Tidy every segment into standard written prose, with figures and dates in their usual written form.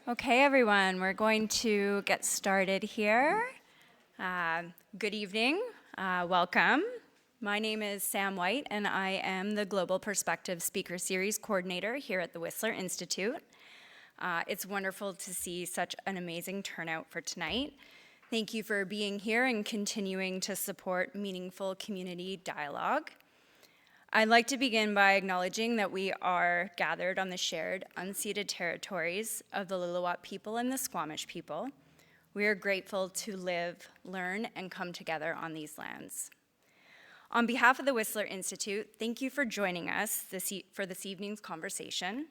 Okay, everyone, we're going to get started here. Good evening, welcome. My name is Sam White, and I am the Global Perspective Speaker Series Coordinator here at the Whistler Institute. It's wonderful to see such an amazing turnout for tonight. Thank you for being here and continuing to support meaningful community dialogue. I'd like to begin by acknowledging that we are gathered on the shared, unceded territories of the Lil'wat people and the Squamish people. We are grateful to live, learn, and come together on these lands. On behalf of the Whistler Institute, thank you for joining us for this evening's conversation.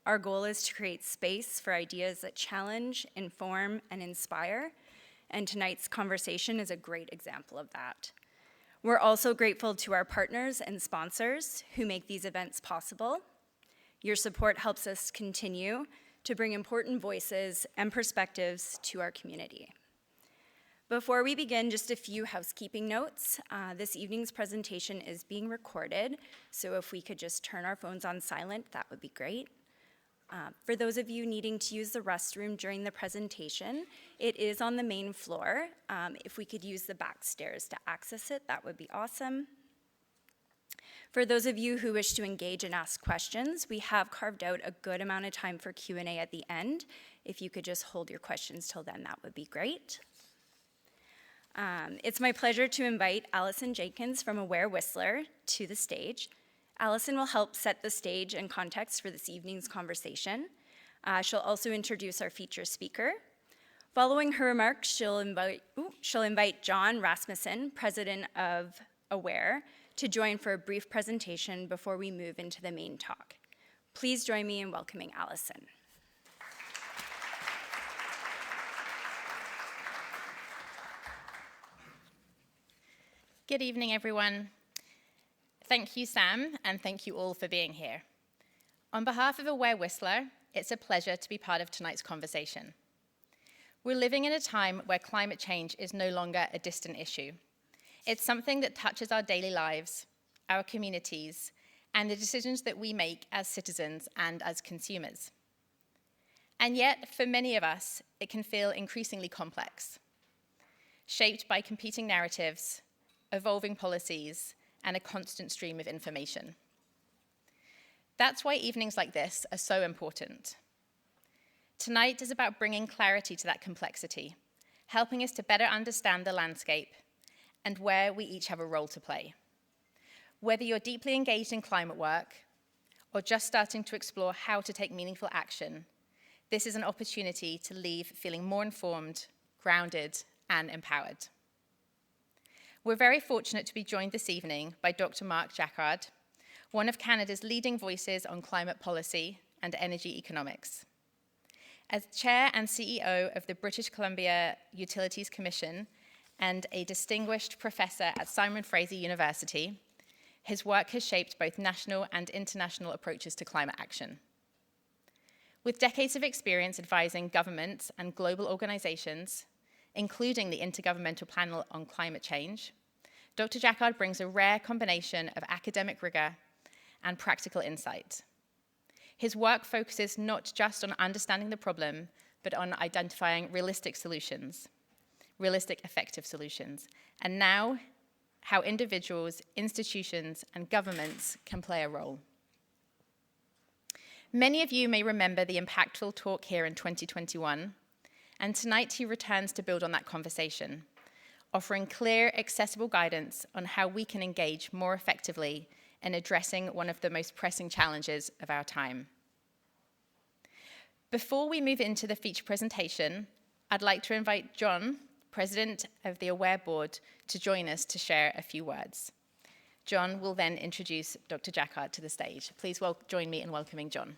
Our goal is to create space for ideas that challenge, inform, and inspire, and tonight's conversation is a great example of that. We're also grateful to our partners and sponsors who make these events possible. Your support helps us continue to bring important voices and perspectives to our community. Before we begin, just a few housekeeping notes. This evening's presentation is being recorded, so if we could just turn our phones on silent, that would be great. For those of you needing to use the restroom during the presentation, it is on the main floor. If we could use the back stairs to access it, that would be awesome. For those of you who wish to engage and ask questions, we have carved out a good amount of time for Q&A at the end. If you could just hold your questions till then, that would be great. It's my pleasure to invite Allison Jenkins from Aware Whistler to the stage. Allison will help set the stage and context for this evening's conversation. She'll also introduce our feature speaker. Following her remarks, she'll invite John Rasmussen, president of Aware, to join for a brief presentation before we move into the main talk. Please join me in welcoming Allison. Good evening, everyone. Thank you, Sam, and thank you all for being here. On behalf of Aware Whistler, it's a pleasure to be part of tonight's conversation. We're living in a time where climate change is no longer a distant issue. It's something that touches our daily lives, our communities, and the decisions that we make as citizens and as consumers. And yet, for many of us, it can feel increasingly complex, shaped by competing narratives, evolving policies, and a constant stream of information. That's why evenings like this are so important. Tonight is about bringing clarity to that complexity, helping us to better understand the landscape and where we each have a role to play. Whether you're deeply engaged in climate work or just starting to explore how to take meaningful action, this is an opportunity to leave feeling more informed, grounded, and empowered. We're very fortunate to be joined this evening by Dr. Mark Jaccard, one of Canada's leading voices on climate policy and energy economics. As chair and CEO of the British Columbia Utilities Commission and a distinguished professor at Simon Fraser University, his work has shaped both national and international approaches to climate action. With decades of experience advising governments and global organizations, including the Intergovernmental Panel on Climate Change, Dr. Jaccard brings a rare combination of academic rigor and practical insight. His work focuses not just on understanding the problem, but on identifying realistic, effective solutions, and now how individuals, institutions, and governments can play a role. Many of you may remember the impactful talk here in 2021, and tonight he returns to build on that conversation, offering clear, accessible guidance on how we can engage more effectively in addressing one of the most pressing challenges of our time. Before we move into the feature presentation, I'd like to invite John, President of the Aware Board, to join us to share a few words. John will then introduce Dr. Jaccard to the stage. Please join me in welcoming John.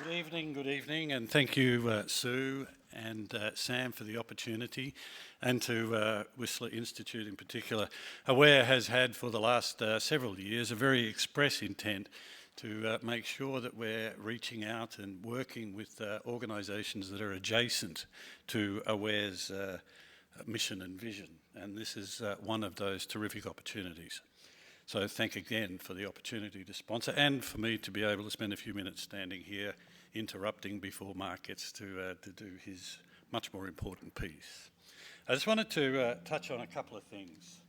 Good evening, and thank you, Sue and Sam, for the opportunity, and to Whistler Institute in particular. Aware has had for the last several years a very express intent to make sure that we're reaching out and working with organisations that are adjacent to Aware's mission and vision, and this is one of those terrific opportunities. So thank again for the opportunity to sponsor and for me to be able to spend a few minutes standing here interrupting before Mark gets to do his much more important piece. I just wanted to touch on a couple of things.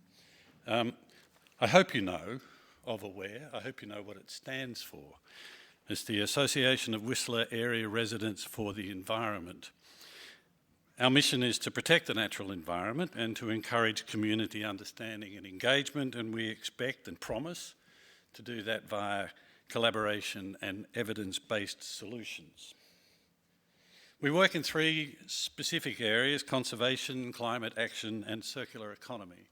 I hope you know of AWARE. I hope you know what it stands for. It's the Association of Whistler Area Residents for the Environment. Our mission is to protect the natural environment and to encourage community understanding and engagement, and we expect and promise to do that via collaboration and evidence-based solutions. We work in 3 specific areas: conservation, climate action, and circular economy.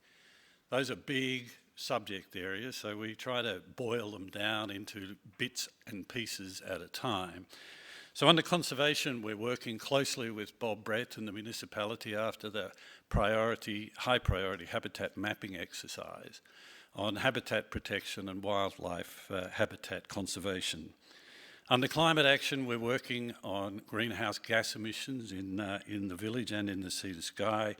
Those are big subject areas, so we try to boil them down into bits and pieces at a time. So under conservation, we're working closely with Bob Brett and the municipality after the high priority habitat mapping exercise on habitat protection and wildlife habitat conservation. Under climate action, we're working on greenhouse gas emissions in the village and in the sea to sky,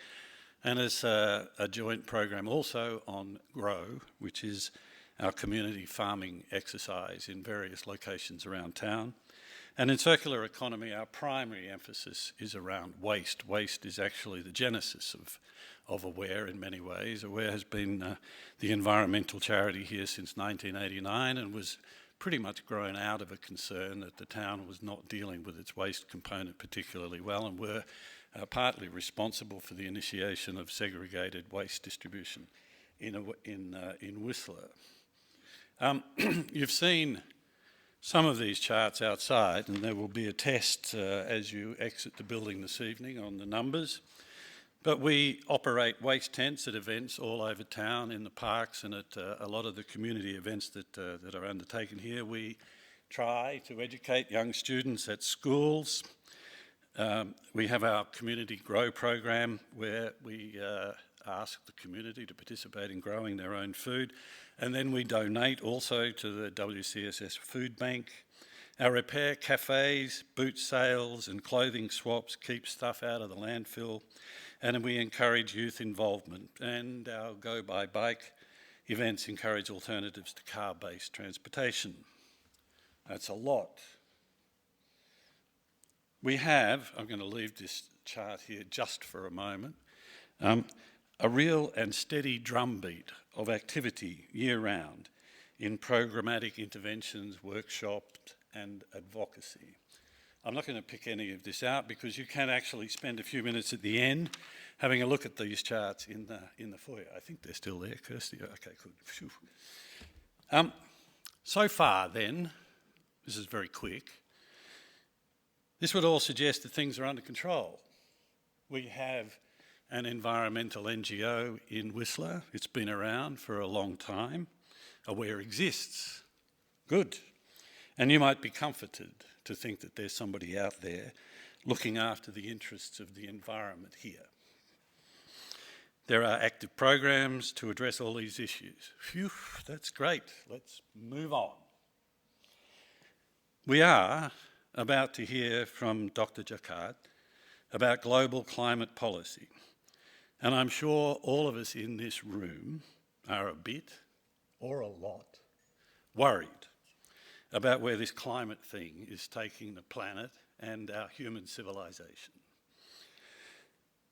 and as a joint program also on GROW, which is our community farming exercise in various locations around town. And in circular economy, our primary emphasis is around waste. Waste is actually the genesis of AWARE in many ways. AWARE has been the environmental charity here since 1989 and was pretty much grown out of a concern that the town was not dealing with its waste component particularly well, and were partly responsible for the initiation of segregated waste distribution in Whistler. You've seen some of these charts outside, and there will be a test as you exit the building this evening on the numbers. But we operate waste tents at events all over town, in the parks, and at a lot of the community events that are undertaken here. We try to educate young students at schools. We have our Community Grow program where we ask the community to participate in growing their own food. And then we donate also to the WCSS Food Bank. Our repair cafes, boot sales and clothing swaps keep stuff out of the landfill. And we encourage youth involvement. And our Go By Bike events encourage alternatives to car-based transportation. That's a lot. We have, I'm going to leave this chart here just for a moment, a real and steady drumbeat of activity year-round in programmatic interventions, workshops and advocacy. I'm not going to pick any of this out because you can actually spend a few minutes at the end having a look at these charts in the foyer. I think they're still there, Kirsty. Okay, good. Phew. So far then, this is very quick, this would all suggest that things are under control. We have an environmental NGO in Whistler. It's been around for a long time. AWARE exists. Good. And you might be comforted to think that there's somebody out there looking after the interests of the environment here. There are active programs to address all these issues. Phew, that's great. Let's move on. We are about to hear from Dr. Jaccard about global climate policy. And I'm sure all of us in this room are a bit, or a lot, worried about where this climate thing is taking the planet and our human civilization.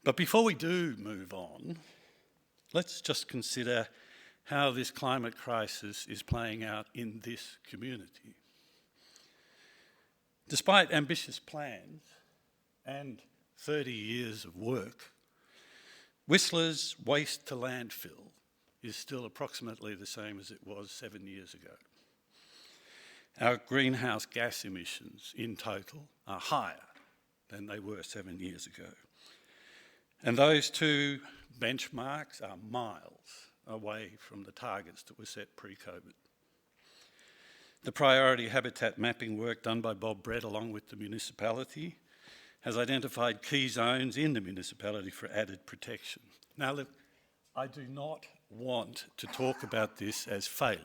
But before we do move on, let's just consider how this climate crisis is playing out in this community. Despite ambitious plans and 30 years of work, Whistler's waste to landfill is still approximately the same as it was 7 years ago. Our greenhouse gas emissions in total are higher than they were 7 years ago. And those two benchmarks are miles away from the targets that were set pre-COVID. The priority habitat mapping work done by Bob Brett along with the municipality has identified key zones in the municipality for added protection. Now look, I do not want to talk about this as failure,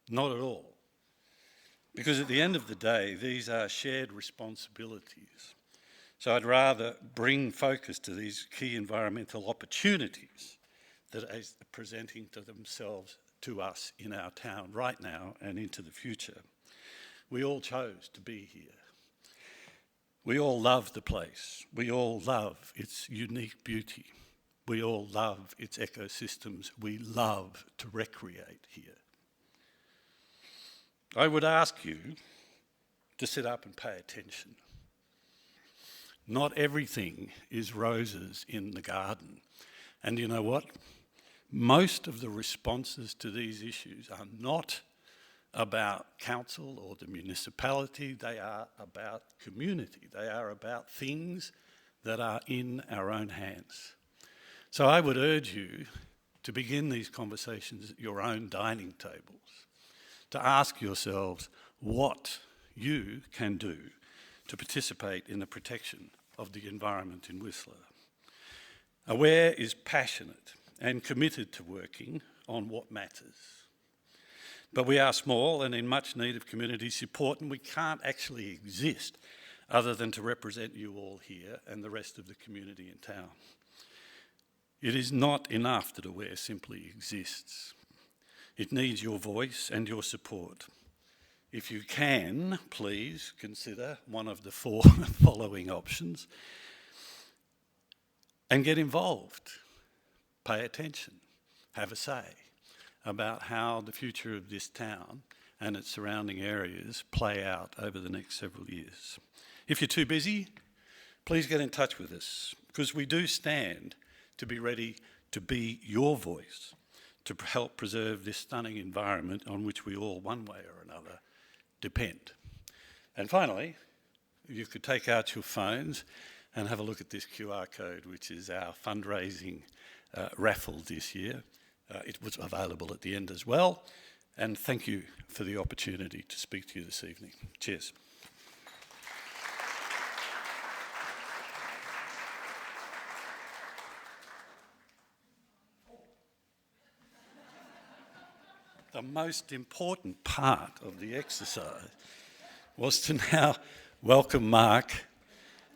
not at all. Because at the end of the day, these are shared responsibilities. So I'd rather bring focus to these key environmental opportunities that are presenting to themselves to us in our town right now and into the future. We all chose to be here. We all love the place. We all love its unique beauty. We all love its ecosystems. We love to recreate here. I would ask you to sit up and pay attention. Not everything is roses in the garden. And you know what? Most of the responses to these issues are not about council or the municipality. They are about community. They are about things that are in our own hands. So I would urge you to begin these conversations at your own dining tables, to ask yourselves what you can do to participate in the protection of the environment in Whistler. Aware is passionate and committed to working on what matters. But we are small and in much need of community support, and we can't actually exist other than to represent you all here and the rest of the community in town. It is not enough that Aware simply exists. It needs your voice and your support. If you can, please consider one of the 4 following options and get involved. Pay attention, have a say about how the future of this town and its surrounding areas play out over the next several years. If you're too busy, please get in touch with us, because we do stand to be ready to be your voice to help preserve this stunning environment on which we all, one way or another, depend. And finally, you could take out your phones and have a look at this QR code, which is our fundraising raffle this year. It was available at the end as well. And thank you for the opportunity to speak to you this evening. Cheers. The most important part of the exercise was to now welcome Mark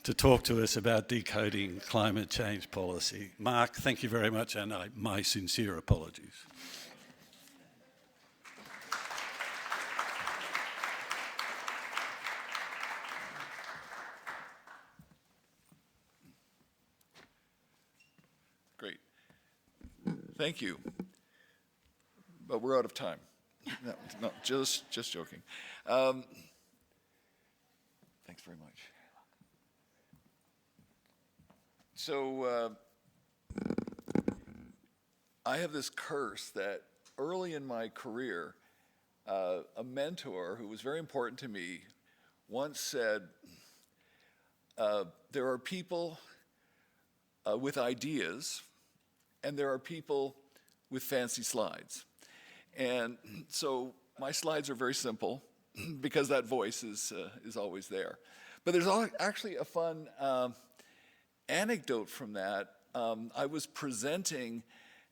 to talk to us about decoding climate change policy. Mark, thank you very much, and my sincere apologies. Great. Thank you. But we're out of time. No, just joking. Thanks very much. So I have this curse that early in my career, a mentor who was very important to me once said, there are people with ideas, and there are people with fancy slides. And so my slides are very simple because that voice is always there. But there's actually a fun anecdote from that. I was presenting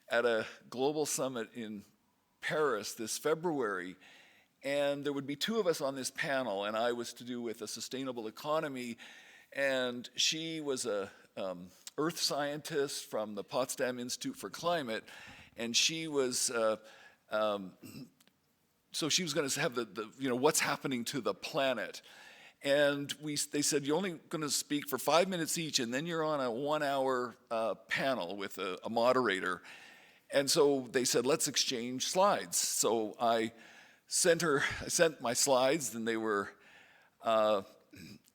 at a global summit in Paris this February, and there would be 2 of us on this panel, and I was to do with a sustainable economy, and she was a earth scientist from the Potsdam Institute for Climate, and she was so she was going to have the what's happening to the planet. And they said, you're only going to speak for 5 minutes each, and then you're on a 1-hour panel with a moderator. And so they said, let's exchange slides. So I sent my slides, and they were, and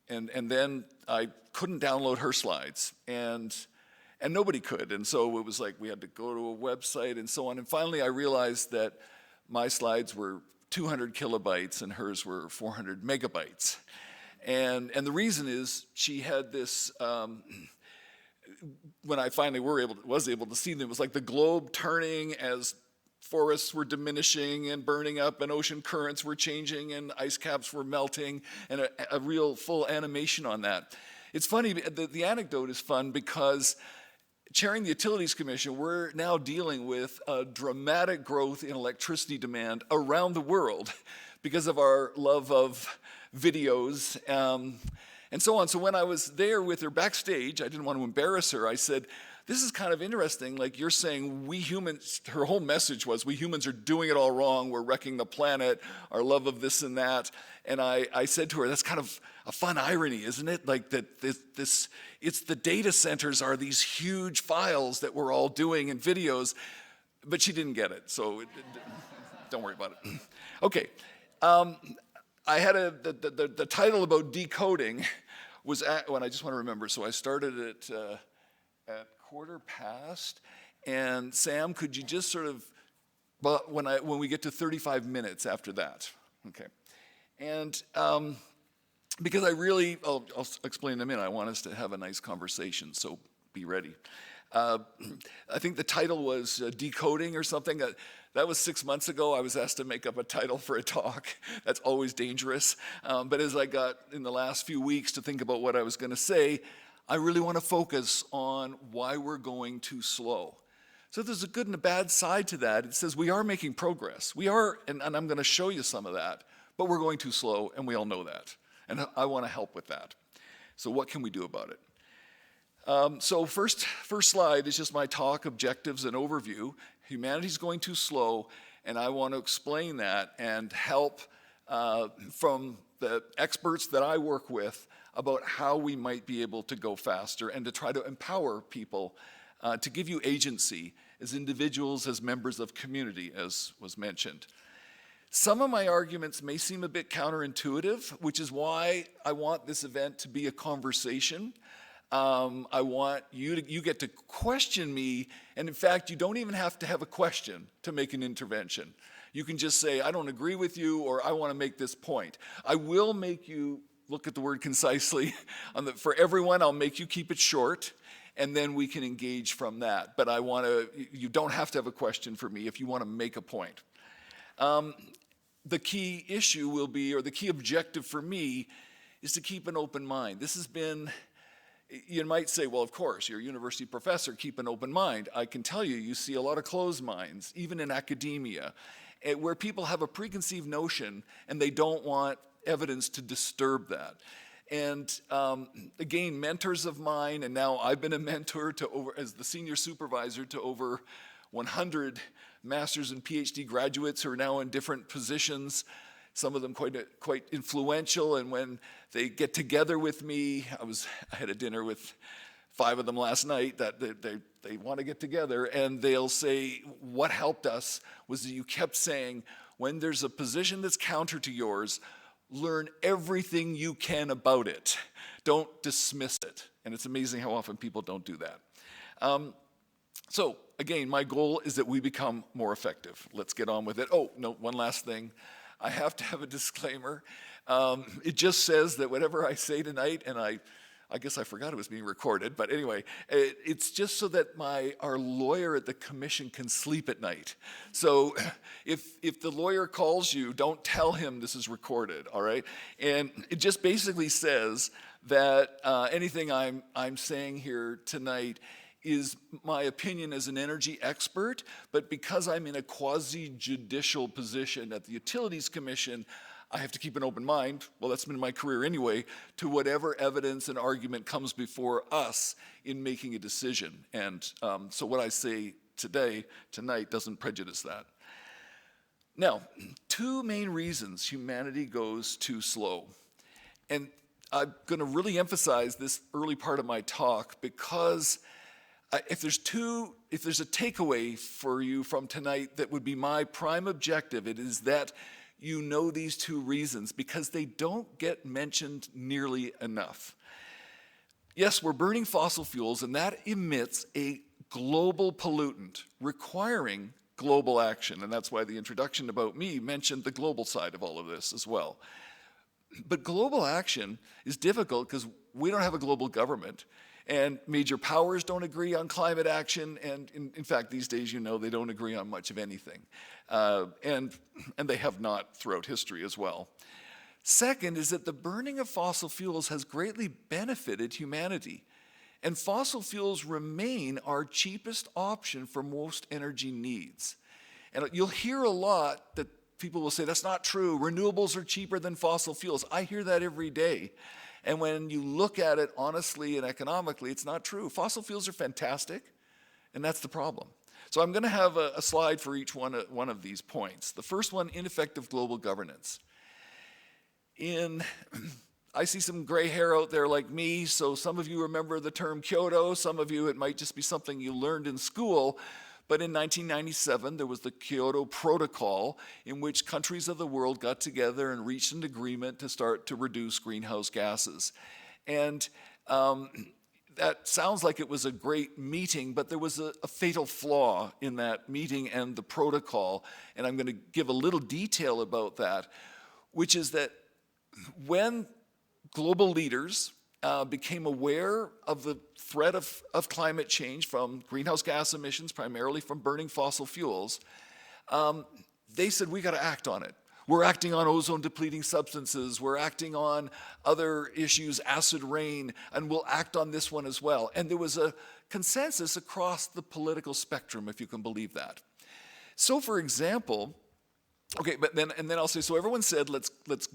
then I couldn't download her slides, and nobody could. And so it was like we had to go to a website and so on. And finally I realized that my slides were 200 kilobytes and hers were 400 megabytes. And the reason is she had this, when I finally was able to see them, it was like the globe turning as forests were diminishing and burning up, and ocean currents were changing, and ice caps were melting, and a real full animation on that. It's funny, the anecdote is fun because chairing the Utilities Commission, we're now dealing with a dramatic growth in electricity demand around the world because of our love of videos and so on. So when I was there with her backstage, I didn't want to embarrass her. I said, this is kind of interesting. Like you're saying, we humans, her whole message was, we humans are doing it all wrong. We're wrecking the planet, our love of this and that. And I said to her, that's kind of a fun irony, isn't it? Like that it's the data centers are these huge files that we're all doing in videos, but she didn't get it. So don't worry about it. Okay. I had the title about decoding was when I just want to remember. So I started it at 1:15, and Sam, could you just sort of, but when we get to 35 minutes after that, okay, and because I'll explain in a minute. I want us to have a nice conversation, so be ready. I think the title was Decoding or something. That was 6 months ago. I was asked to make up a title for a talk. That's always dangerous. But as I got in the last few weeks to think about what I was going to say, I really want to focus on why we're going too slow. So there's a good and a bad side to that. It says we are making progress. We are, and I'm going to show you some of that, but we're going too slow, and we all know that. And I want to help with that. So what can we do about it? So first slide is just my talk, objectives, and overview. Humanity's going too slow, and I want to explain that and help from the experts that I work with about how we might be able to go faster and to try to empower people to give you agency as individuals, as members of community, as was mentioned. Some of my arguments may seem a bit counterintuitive, which is why I want this event to be a conversation. I want you get to question me, and in fact, you don't even have to have a question to make an intervention. You can just say, I don't agree with you, or I want to make this point. I will make you look at the word concisely. For everyone, I'll make you keep it short, and then we can engage from that. But you don't have to have a question for me if you want to make a point. The key issue will be, or the key objective for me, is to keep an open mind. This has been, you might say, well, of course, you're a university professor, keep an open mind. I can tell you, you see a lot of closed minds, even in academia, where people have a preconceived notion and they don't want evidence to disturb that. And again, mentors of mine, and now I've been a mentor as the senior supervisor to over 100 master's and PhD graduates who are now in different positions, some of them quite influential. And when they get together with me, I had a dinner with 5 of them last night that they want to get together, and they'll say, what helped us was that you kept saying, when there's a position that's counter to yours, learn everything you can about it. Don't dismiss it. And it's amazing how often people don't do that. So again, my goal is that we become more effective. Let's get on with it. Oh, no, one last thing. I have to have a disclaimer. It just says that whatever I say tonight, and I guess I forgot it was being recorded, but anyway, it's just so that our lawyer at the commission can sleep at night. So if the lawyer calls you, don't tell him this is recorded, all right? And it just basically says that anything I'm saying here tonight is my opinion as an energy expert, but because I'm in a quasi-judicial position at the Utilities Commission, I have to keep an open mind, well, that's been my career anyway, to whatever evidence and argument comes before us in making a decision. And so what I say tonight, doesn't prejudice that. Now, 2 main reasons humanity goes too slow. And I'm going to really emphasize this early part of my talk because if there's a takeaway for you from tonight that would be my prime objective, it is that you know these 2 reasons because they don't get mentioned nearly enough. Yes, we're burning fossil fuels, and that emits a global pollutant requiring global action, and that's why the introduction about me mentioned the global side of all of this as well. But global action is difficult because we don't have a global government. And major powers don't agree on climate action, and in fact, these days, they don't agree on much of anything. And they have not throughout history as well. Second is that the burning of fossil fuels has greatly benefited humanity. And fossil fuels remain our cheapest option for most energy needs. And you'll hear a lot that people will say, that's not true, renewables are cheaper than fossil fuels. I hear that every day. And when you look at it honestly and economically, it's not true. Fossil fuels are fantastic. And that's the problem. So I'm going to have a slide for each one of these points. The first one, ineffective global governance. I see some gray hair out there like me, so some of you remember the term Kyoto. Some of you, it might just be something you learned in school. But in 1997, there was the Kyoto Protocol, in which countries of the world got together and reached an agreement to start to reduce greenhouse gases. And that sounds like it was a great meeting, but there was a fatal flaw in that meeting and the protocol. And I'm going to give a little detail about that, which is that when global leaders became aware of the threat of climate change from greenhouse gas emissions, primarily from burning fossil fuels, they said, we got to act on it. We're acting on ozone depleting substances, we're acting on other issues, acid rain, and we'll act on this one as well. And there was a consensus across the political spectrum, if you can believe that. So for example, okay, but then I'll say, so everyone said, let's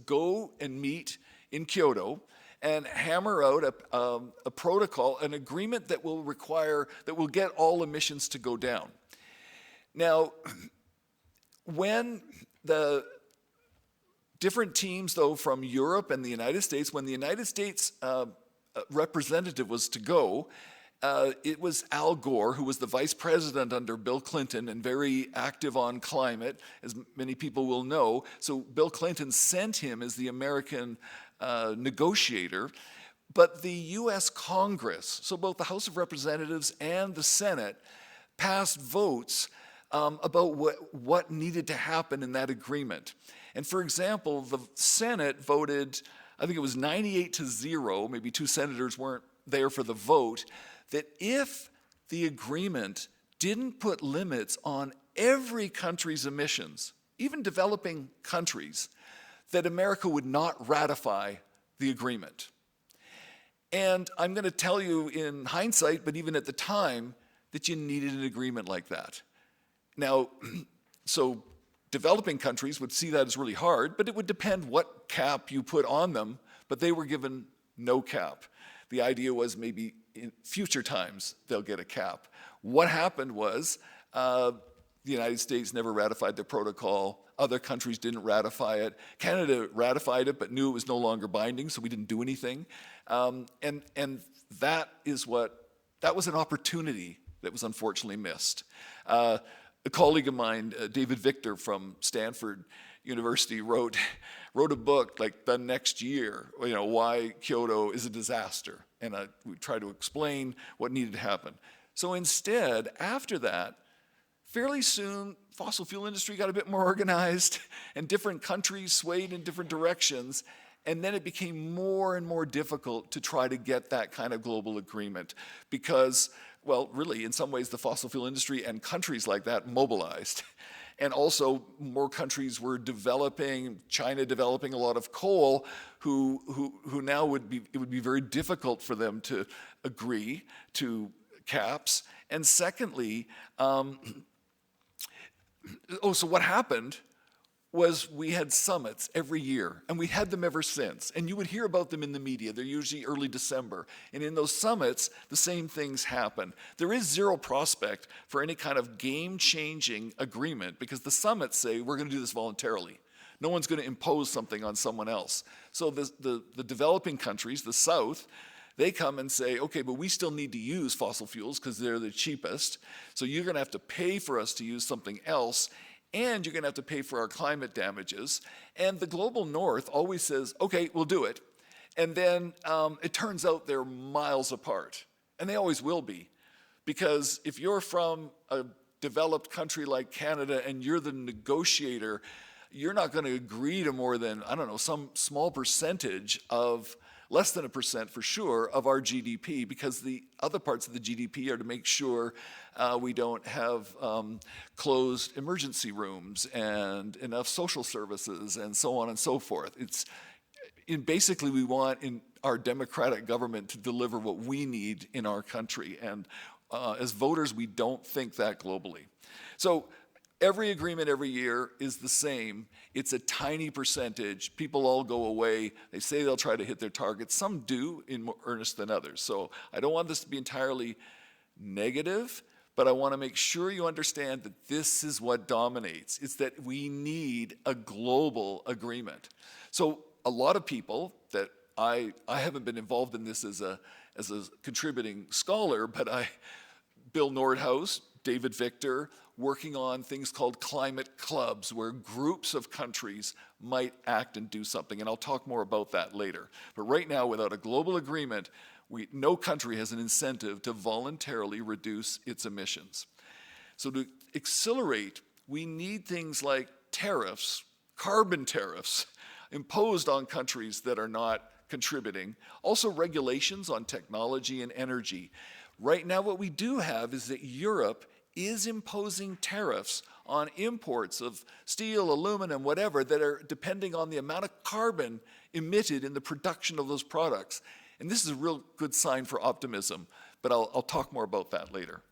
go and meet in Kyoto and hammer out a protocol, an agreement that will get all emissions to go down. Now, when the different teams, though, from Europe and the United States, when the United States representative was to go, it was Al Gore, who was the vice president under Bill Clinton and very active on climate, as many people will know. So Bill Clinton sent him as the American negotiator. But the US Congress, so both the House of Representatives and the Senate, passed votes about what needed to happen in that agreement. And for example, the Senate voted, I think it was 98-0, maybe two senators weren't there for the vote, that if the agreement didn't put limits on every country's emissions, even developing countries, that America would not ratify the agreement. And I'm going to tell you in hindsight, but even at the time, that you needed an agreement like that. Now, so developing countries would see that as really hard, but it would depend what cap you put on them, but they were given no cap. The idea was maybe in future times they'll get a cap. What happened was the United States never ratified the protocol. Other countries didn't ratify it. Canada ratified it but knew it was no longer binding, so we didn't do anything. And that was an opportunity that was unfortunately missed. A colleague of mine, David Victor from Stanford University, wrote a book like the next year, why Kyoto is a disaster. And we try to explain what needed to happen. So instead, after that, fairly soon, fossil fuel industry got a bit more organized and different countries swayed in different directions. And then it became more and more difficult to try to get that kind of global agreement because, well, really, in some ways, the fossil fuel industry and countries like that mobilized. And also, more countries were developing, China developing a lot of coal, who now it would be very difficult for them to agree to caps. And secondly, so what happened was we had summits every year, and we had them ever since. And you would hear about them in the media. They're usually early December. And in those summits, the same things happen. There is zero prospect for any kind of game-changing agreement because the summits say, we're going to do this voluntarily. No one's going to impose something on someone else. So the developing countries, the South, they come and say, okay, but we still need to use fossil fuels because they're the cheapest. So you're going to have to pay for us to use something else. And you're going to have to pay for our climate damages. And the global north always says, okay, we'll do it. And then it turns out they're miles apart. And they always will be. Because if you're from a developed country like Canada and you're the negotiator, you're not going to agree to more than, I don't know, some small percentage of, less than 1% for sure, of our GDP, because the other parts of the GDP are to make sure we don't have closed emergency rooms and enough social services and so on and so forth. Basically, we want in our democratic government to deliver what we need in our country. And as voters, we don't think that globally. So every agreement every year is the same. It's a tiny percentage. People all go away. They say they'll try to hit their targets. Some do in more earnest than others. So I don't want this to be entirely negative, but I want to make sure you understand that this is what dominates. It's that we need a global agreement. So a lot of people that I haven't been involved in this as a contributing scholar, but Bill Nordhaus, David Victor, working on things called climate clubs, where groups of countries might act and do something. And I'll talk more about that later. But right now, without a global agreement, no country has an incentive to voluntarily reduce its emissions. So to accelerate, we need things like tariffs, carbon tariffs, imposed on countries that are not contributing. Also regulations on technology and energy. Right now what we do have is that Europe is imposing tariffs on imports of steel, aluminum, whatever, that are depending on the amount of carbon emitted in the production of those products. And this is a real good sign for optimism, but I'll talk more about that later.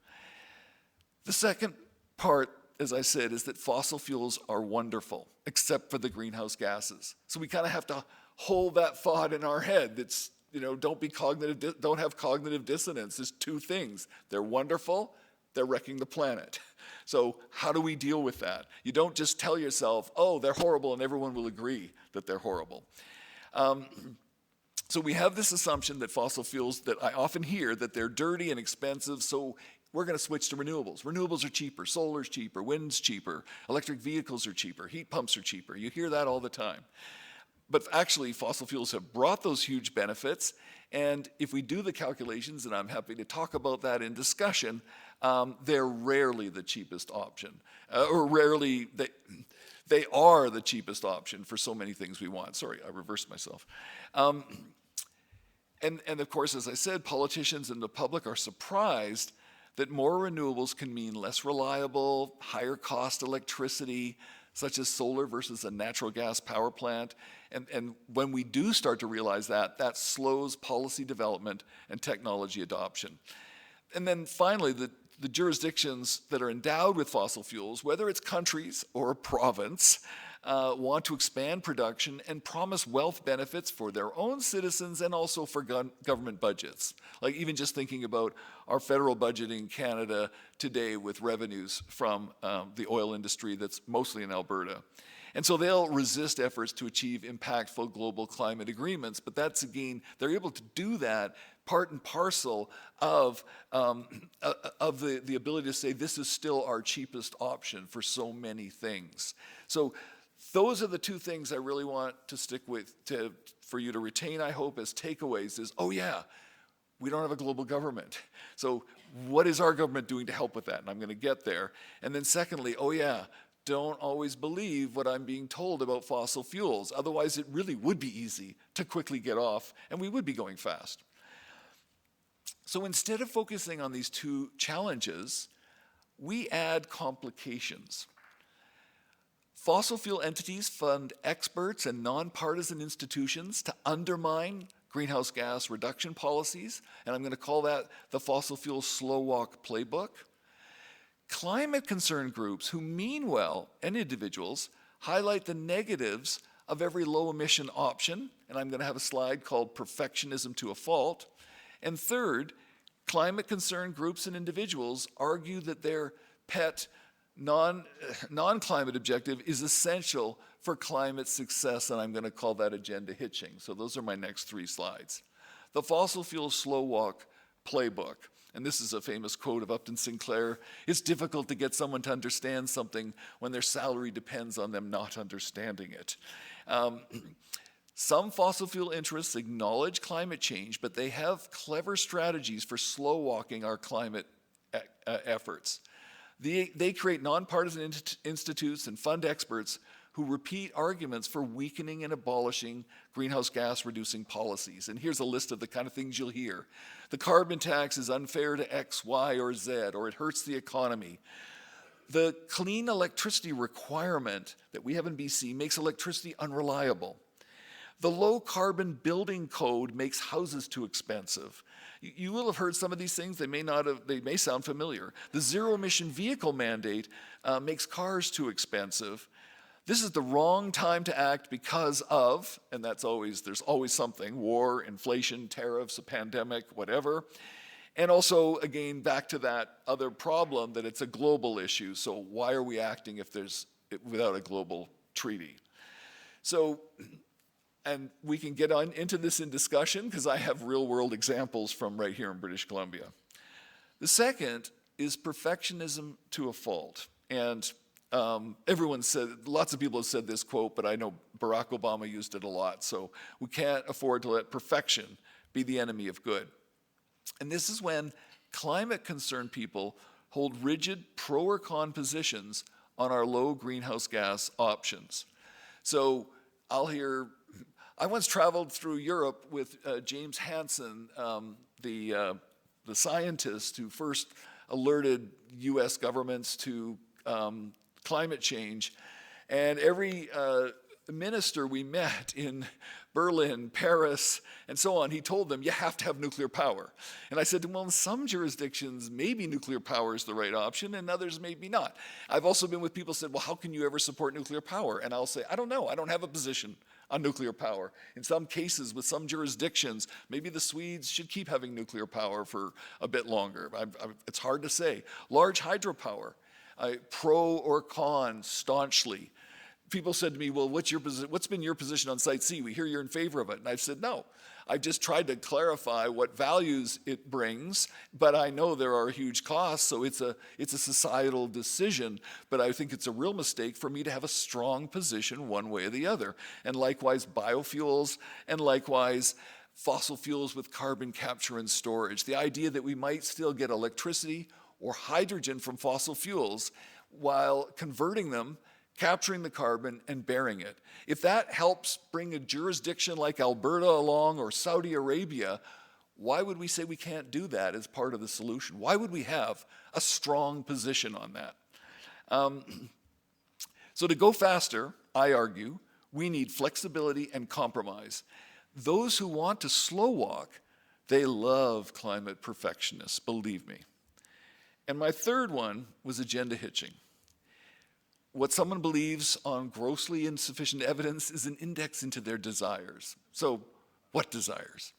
The second part, as I said, is that fossil fuels are wonderful, except for the greenhouse gases. So we kind of have to hold that thought in our head. That's, don't have cognitive dissonance. There's two things. They're wonderful, they're wrecking the planet. So how do we deal with that? You don't just tell yourself, oh, they're horrible, and everyone will agree that they're horrible. So we have this assumption that fossil fuels, that I often hear, that they're dirty and expensive, so we're going to switch to renewables. Renewables are cheaper, solar's cheaper, wind's cheaper, electric vehicles are cheaper, heat pumps are cheaper. You hear that all the time. But actually, fossil fuels have brought those huge benefits, and if we do the calculations, and I'm happy to talk about that in discussion, they're rarely the cheapest option, or rarely, they are the cheapest option for so many things we want. Sorry, I reversed myself. And of course, as I said, politicians and the public are surprised that more renewables can mean less reliable, higher cost electricity, such as solar versus a natural gas power plant. And when we do start to realize that, that slows policy development and technology adoption. And then finally, the jurisdictions that are endowed with fossil fuels, whether it's countries or a province, want to expand production and promise wealth benefits for their own citizens and also for government budgets. Like even just thinking about our federal budget in Canada today with revenues from the oil industry that's mostly in Alberta. And so they'll resist efforts to achieve impactful global climate agreements, but that's again, they're able to do that part and parcel of the ability to say this is still our cheapest option for so many things. So those are the two things I really want to stick with for you to retain, I hope, as takeaways is, oh yeah, we don't have a global government. So what is our government doing to help with that? And I'm going to get there. And then secondly, oh yeah, don't always believe what I'm being told about fossil fuels. Otherwise, it really would be easy to quickly get off, and we would be going fast. So instead of focusing on these two challenges, we add complications. Fossil fuel entities fund experts and nonpartisan institutions to undermine greenhouse gas reduction policies, and I'm going to call that the fossil fuel slow walk playbook. Climate concern groups who mean well, and individuals, highlight the negatives of every low emission option, and I'm going to have a slide called Perfectionism to a Fault. And third, climate concern groups and individuals argue that their pet non-climate objective is essential for climate success, and I'm going to call that agenda hitching. So those are my next three slides. The fossil fuel slow walk playbook. And this is a famous quote of Upton Sinclair. It's difficult to get someone to understand something when their salary depends on them not understanding it. Some fossil fuel interests acknowledge climate change, but they have clever strategies for slow walking our climate efforts. They create nonpartisan institutes and fund experts who repeat arguments for weakening and abolishing greenhouse gas reducing policies. And here's a list of the kind of things you'll hear. The carbon tax is unfair to X, Y, or Z, or it hurts the economy. The clean electricity requirement that we have in BC makes electricity unreliable. The low carbon building code makes houses too expensive. You will have heard some of these things, they may sound familiar. The zero emission vehicle mandate makes cars too expensive. This is the wrong time to act because of, and there's always something, war, inflation, tariffs, a pandemic, whatever. And also, again, back to that other problem that it's a global issue. So why are we acting if without a global treaty? So, and we can get on into this in discussion because I have real world examples from right here in British Columbia. The second is perfectionism to a fault. And everyone said, lots of people have said this quote, but I know Barack Obama used it a lot. So we can't afford to let perfection be the enemy of good. And this is when climate concerned people hold rigid pro or con positions on our low greenhouse gas options. So I once traveled through Europe with James Hansen, the scientist who first alerted US governments to climate change. And every minister we met in Berlin, Paris, and so on, he told them, you have to have nuclear power. And I said to him, well, in some jurisdictions, maybe nuclear power is the right option, and others maybe not. I've also been with people who said, well, how can you ever support nuclear power? And I'll say, I don't know. I don't have a position on nuclear power. In some cases, with some jurisdictions, maybe the Swedes should keep having nuclear power for a bit longer. It's hard to say. Large hydropower, pro or con, staunchly. People said to me, well, what's been your position on Site C? We hear you're in favor of it. And I've said, no. I've just tried to clarify what values it brings, but I know there are huge costs, so it's a societal decision, but I think it's a real mistake for me to have a strong position one way or the other. And likewise, biofuels, and likewise, fossil fuels with carbon capture and storage. The idea that we might still get electricity or hydrogen from fossil fuels while converting them, capturing the carbon and bearing it. If that helps bring a jurisdiction like Alberta along or Saudi Arabia, why would we say we can't do that as part of the solution? Why would we have a strong position on that? So to go faster, I argue, we need flexibility and compromise. Those who want to slow walk, they love climate perfectionists, believe me. And my third one was agenda hitching. What someone believes on grossly insufficient evidence is an index into their desires. So, what desires?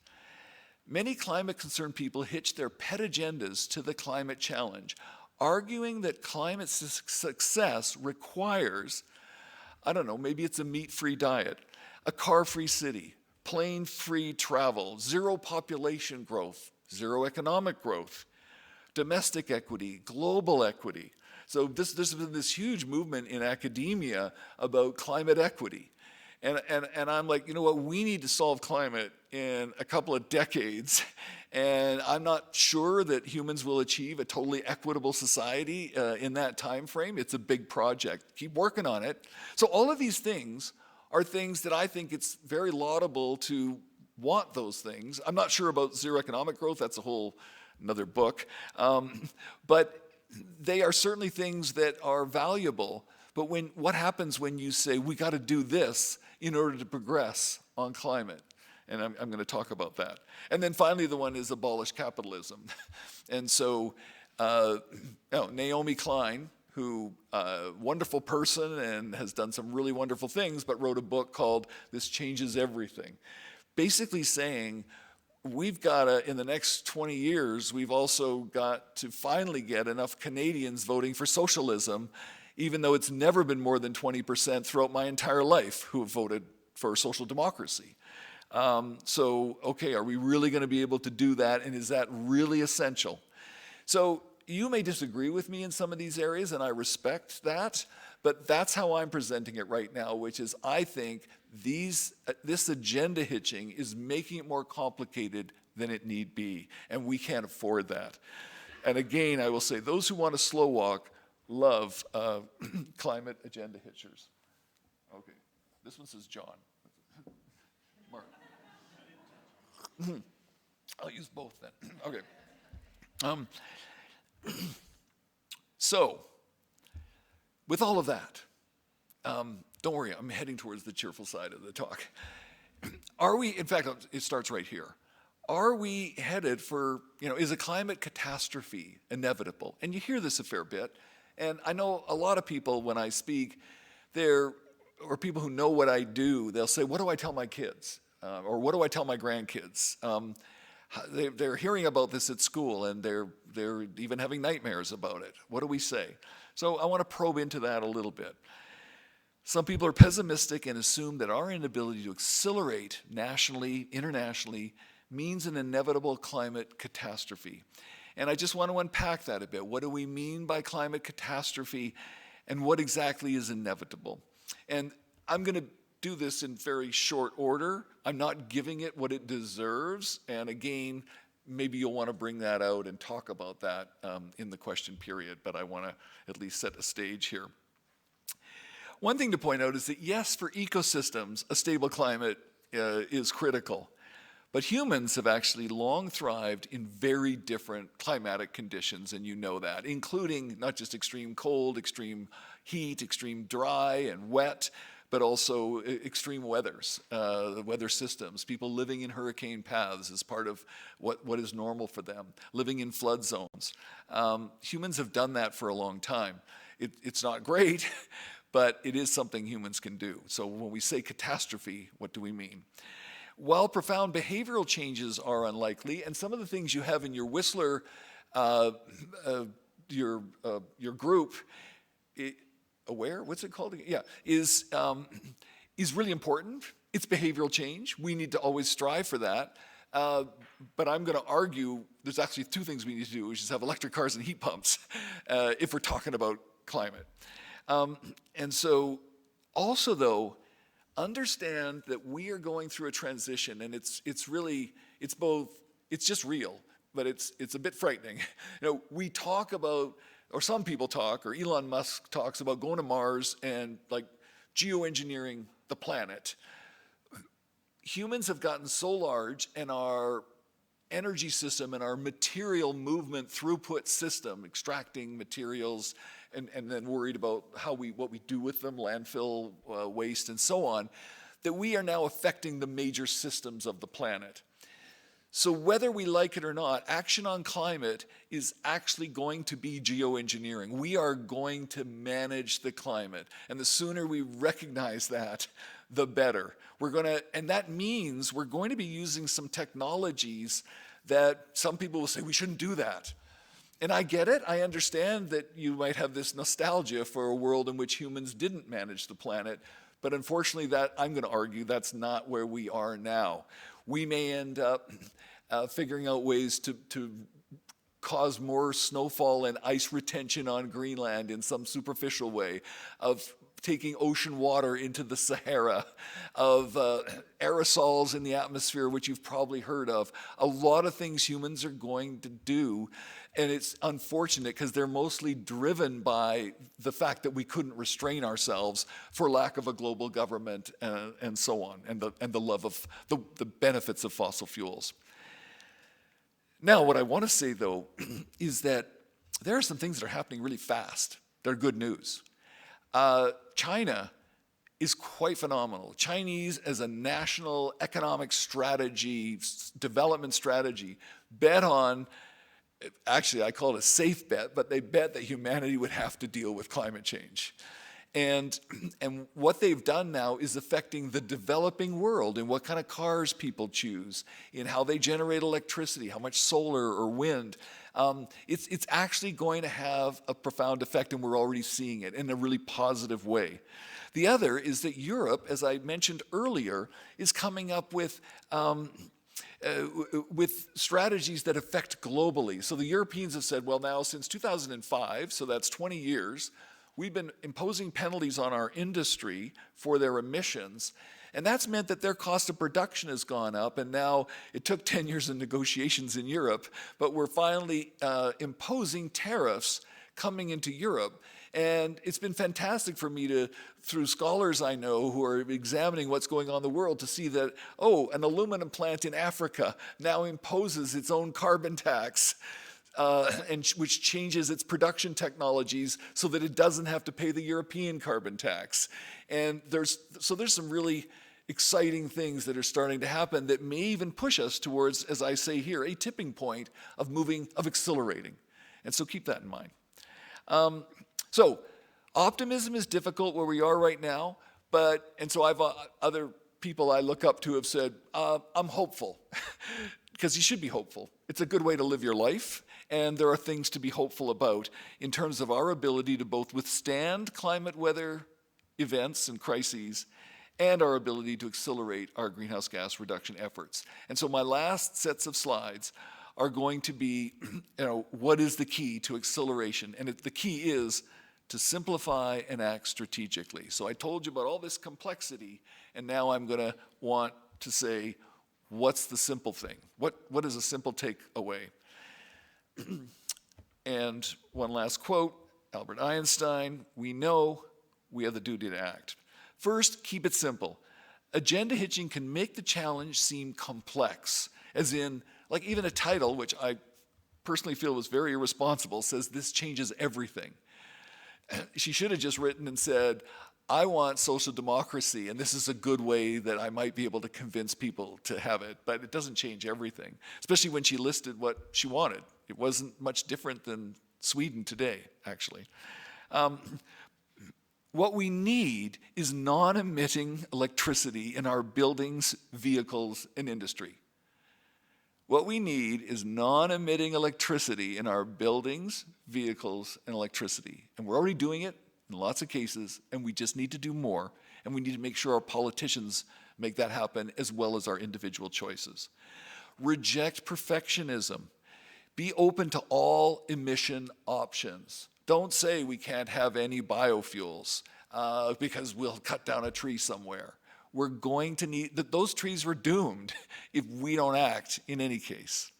Many climate-concerned people hitch their pet agendas to the climate challenge, arguing that climate success requires, I don't know, maybe it's a meat-free diet, a car-free city, plane-free travel, zero population growth, zero economic growth, domestic equity, global equity. So there's been this huge movement in academia about climate equity. And I'm like, you know what, we need to solve climate in a couple of decades. And I'm not sure that humans will achieve a totally equitable society in that time frame. It's a big project. Keep working on it. So all of these things are things that I think it's very laudable to want those things. I'm not sure about zero economic growth. That's a whole another book. But they are certainly things that are valuable, but what happens when you say, we got to do this in order to progress on climate? And I'm going to talk about that. And then finally, the one is abolish capitalism. And so Naomi Klein, who wonderful person and has done some really wonderful things, but wrote a book called This Changes Everything, basically saying, we've got to, in the next 20 years, we've also got to finally get enough Canadians voting for socialism, even though it's never been more than 20% throughout my entire life who have voted for social democracy. So, okay, are we really going to be able to do that, and is that really essential? So you may disagree with me in some of these areas, and I respect that, but that's how I'm presenting it right now, which is I think this agenda hitching is making it more complicated than it need be, and we can't afford that. And again, I will say, those who want to slow walk love climate agenda hitchers. Okay, this one says John. Mark. I'll use both then. Okay. So, with all of that, don't worry, I'm heading towards the cheerful side of the talk. Are we, in fact, it starts right here. Are we headed for, is a climate catastrophe inevitable? And you hear this a fair bit. And I know a lot of people, when I speak, or people who know what I do, they'll say, what do I tell my kids? Or what do I tell my grandkids? they're hearing about this at school, and they're even having nightmares about it. What do we say? So I want to probe into that a little bit. Some people are pessimistic and assume that our inability to accelerate nationally, internationally, means an inevitable climate catastrophe. And I just want to unpack that a bit. What do we mean by climate catastrophe, and what exactly is inevitable? And I'm going to do this in very short order. I'm not giving it what it deserves. And again, maybe you'll want to bring that out and talk about that in the question period, but I want to at least set a stage here. One thing to point out is that yes, for ecosystems, a stable climate is critical. But humans have actually long thrived in very different climatic conditions, and you know that, including not just extreme cold, extreme heat, extreme dry and wet, but also extreme weathers, weather systems, people living in hurricane paths as part of what is normal for them, living in flood zones. Humans have done that for a long time. It's not great, but it is something humans can do. So when we say catastrophe, what do we mean? While profound behavioral changes are unlikely, and some of the things you have in your Whistler, your group, what's it called? Yeah, is really important. It's behavioral change. We need to always strive for that. But I'm going to argue there's actually two things we need to do, which is have electric cars and heat pumps if we're talking about climate. And so also, though, understand that we are going through a transition, and it's just real, but it's a bit frightening. We talk about, or some people talk, or Elon Musk talks about going to Mars and like geoengineering the planet. Humans have gotten so large, and our energy system and our material movement throughput system, extracting materials and then worried about what we do with them, landfill waste and so on, that we are now affecting the major systems of the planet. So whether we like it or not, action on climate is actually going to be geoengineering. We are going to manage the climate, and the sooner we recognize that, the better. And that means we're going to be using some technologies that some people will say we shouldn't do that. And I get it. I understand that you might have this nostalgia for a world in which humans didn't manage the planet. But unfortunately, I'm going to argue that's not where we are now. We may end up figuring out ways to cause more snowfall and ice retention on Greenland in some superficial way, of taking ocean water into the Sahara, of aerosols in the atmosphere, which you've probably heard of. A lot of things humans are going to do, and it's unfortunate because they're mostly driven by the fact that we couldn't restrain ourselves for lack of a global government and so on, and the love of the benefits of fossil fuels. Now, what I want to say, though, is that there are some things that are happening really fast. They're good news. China is quite phenomenal. Chinese, as a national economic strategy, development strategy, bet on, actually I call it a safe bet, but they bet that humanity would have to deal with climate change. And what they've done now is affecting the developing world in what kind of cars people choose, in how they generate electricity, how much solar or wind. It's actually going to have a profound effect, and we're already seeing it in a really positive way. The other is that Europe, as I mentioned earlier, is coming up with strategies that affect globally. So the Europeans have said, well, now since 2005, so that's 20 years, we've been imposing penalties on our industry for their emissions, and that's meant that their cost of production has gone up, and now it took 10 years of negotiations in Europe, but we're finally imposing tariffs coming into Europe. And it's been fantastic for me through scholars I know who are examining what's going on in the world, to see that, an aluminum plant in Africa now imposes its own carbon tax, which changes its production technologies so that it doesn't have to pay the European carbon tax. And there's some really exciting things that are starting to happen that may even push us towards, as I say here, a tipping point of accelerating. And so keep that in mind. So optimism is difficult where we are right now, and so I've other people I look up to have said, I'm hopeful. because you should be hopeful. It's a good way to live your life, and there are things to be hopeful about in terms of our ability to both withstand climate weather events and crises and our ability to accelerate our greenhouse gas reduction efforts. And so my last sets of slides are going to be, what is the key to acceleration? And the key is to simplify and act strategically. So I told you about all this complexity, and now I'm going to want to say, what's the simple thing? What is a simple takeaway? And one last quote, Albert Einstein, we know we have the duty to act. First, keep it simple. Agenda hitching can make the challenge seem complex, as in, like even a title, which I personally feel was very irresponsible, says this changes everything. She should have just written and said, I want social democracy, and this is a good way that I might be able to convince people to have it, but it doesn't change everything, especially when she listed what she wanted. It wasn't much different than Sweden today, actually. What we need is non-emitting electricity in our buildings, vehicles, and industry. What we need is non-emitting electricity in our buildings, vehicles, and electricity. And we're already doing it in lots of cases, and we just need to do more, and we need to make sure our politicians make that happen as well as our individual choices. Reject perfectionism. Be open to all emission options. Don't say we can't have any biofuels because we'll cut down a tree somewhere. We're going to need, those trees were doomed if we don't act in any case.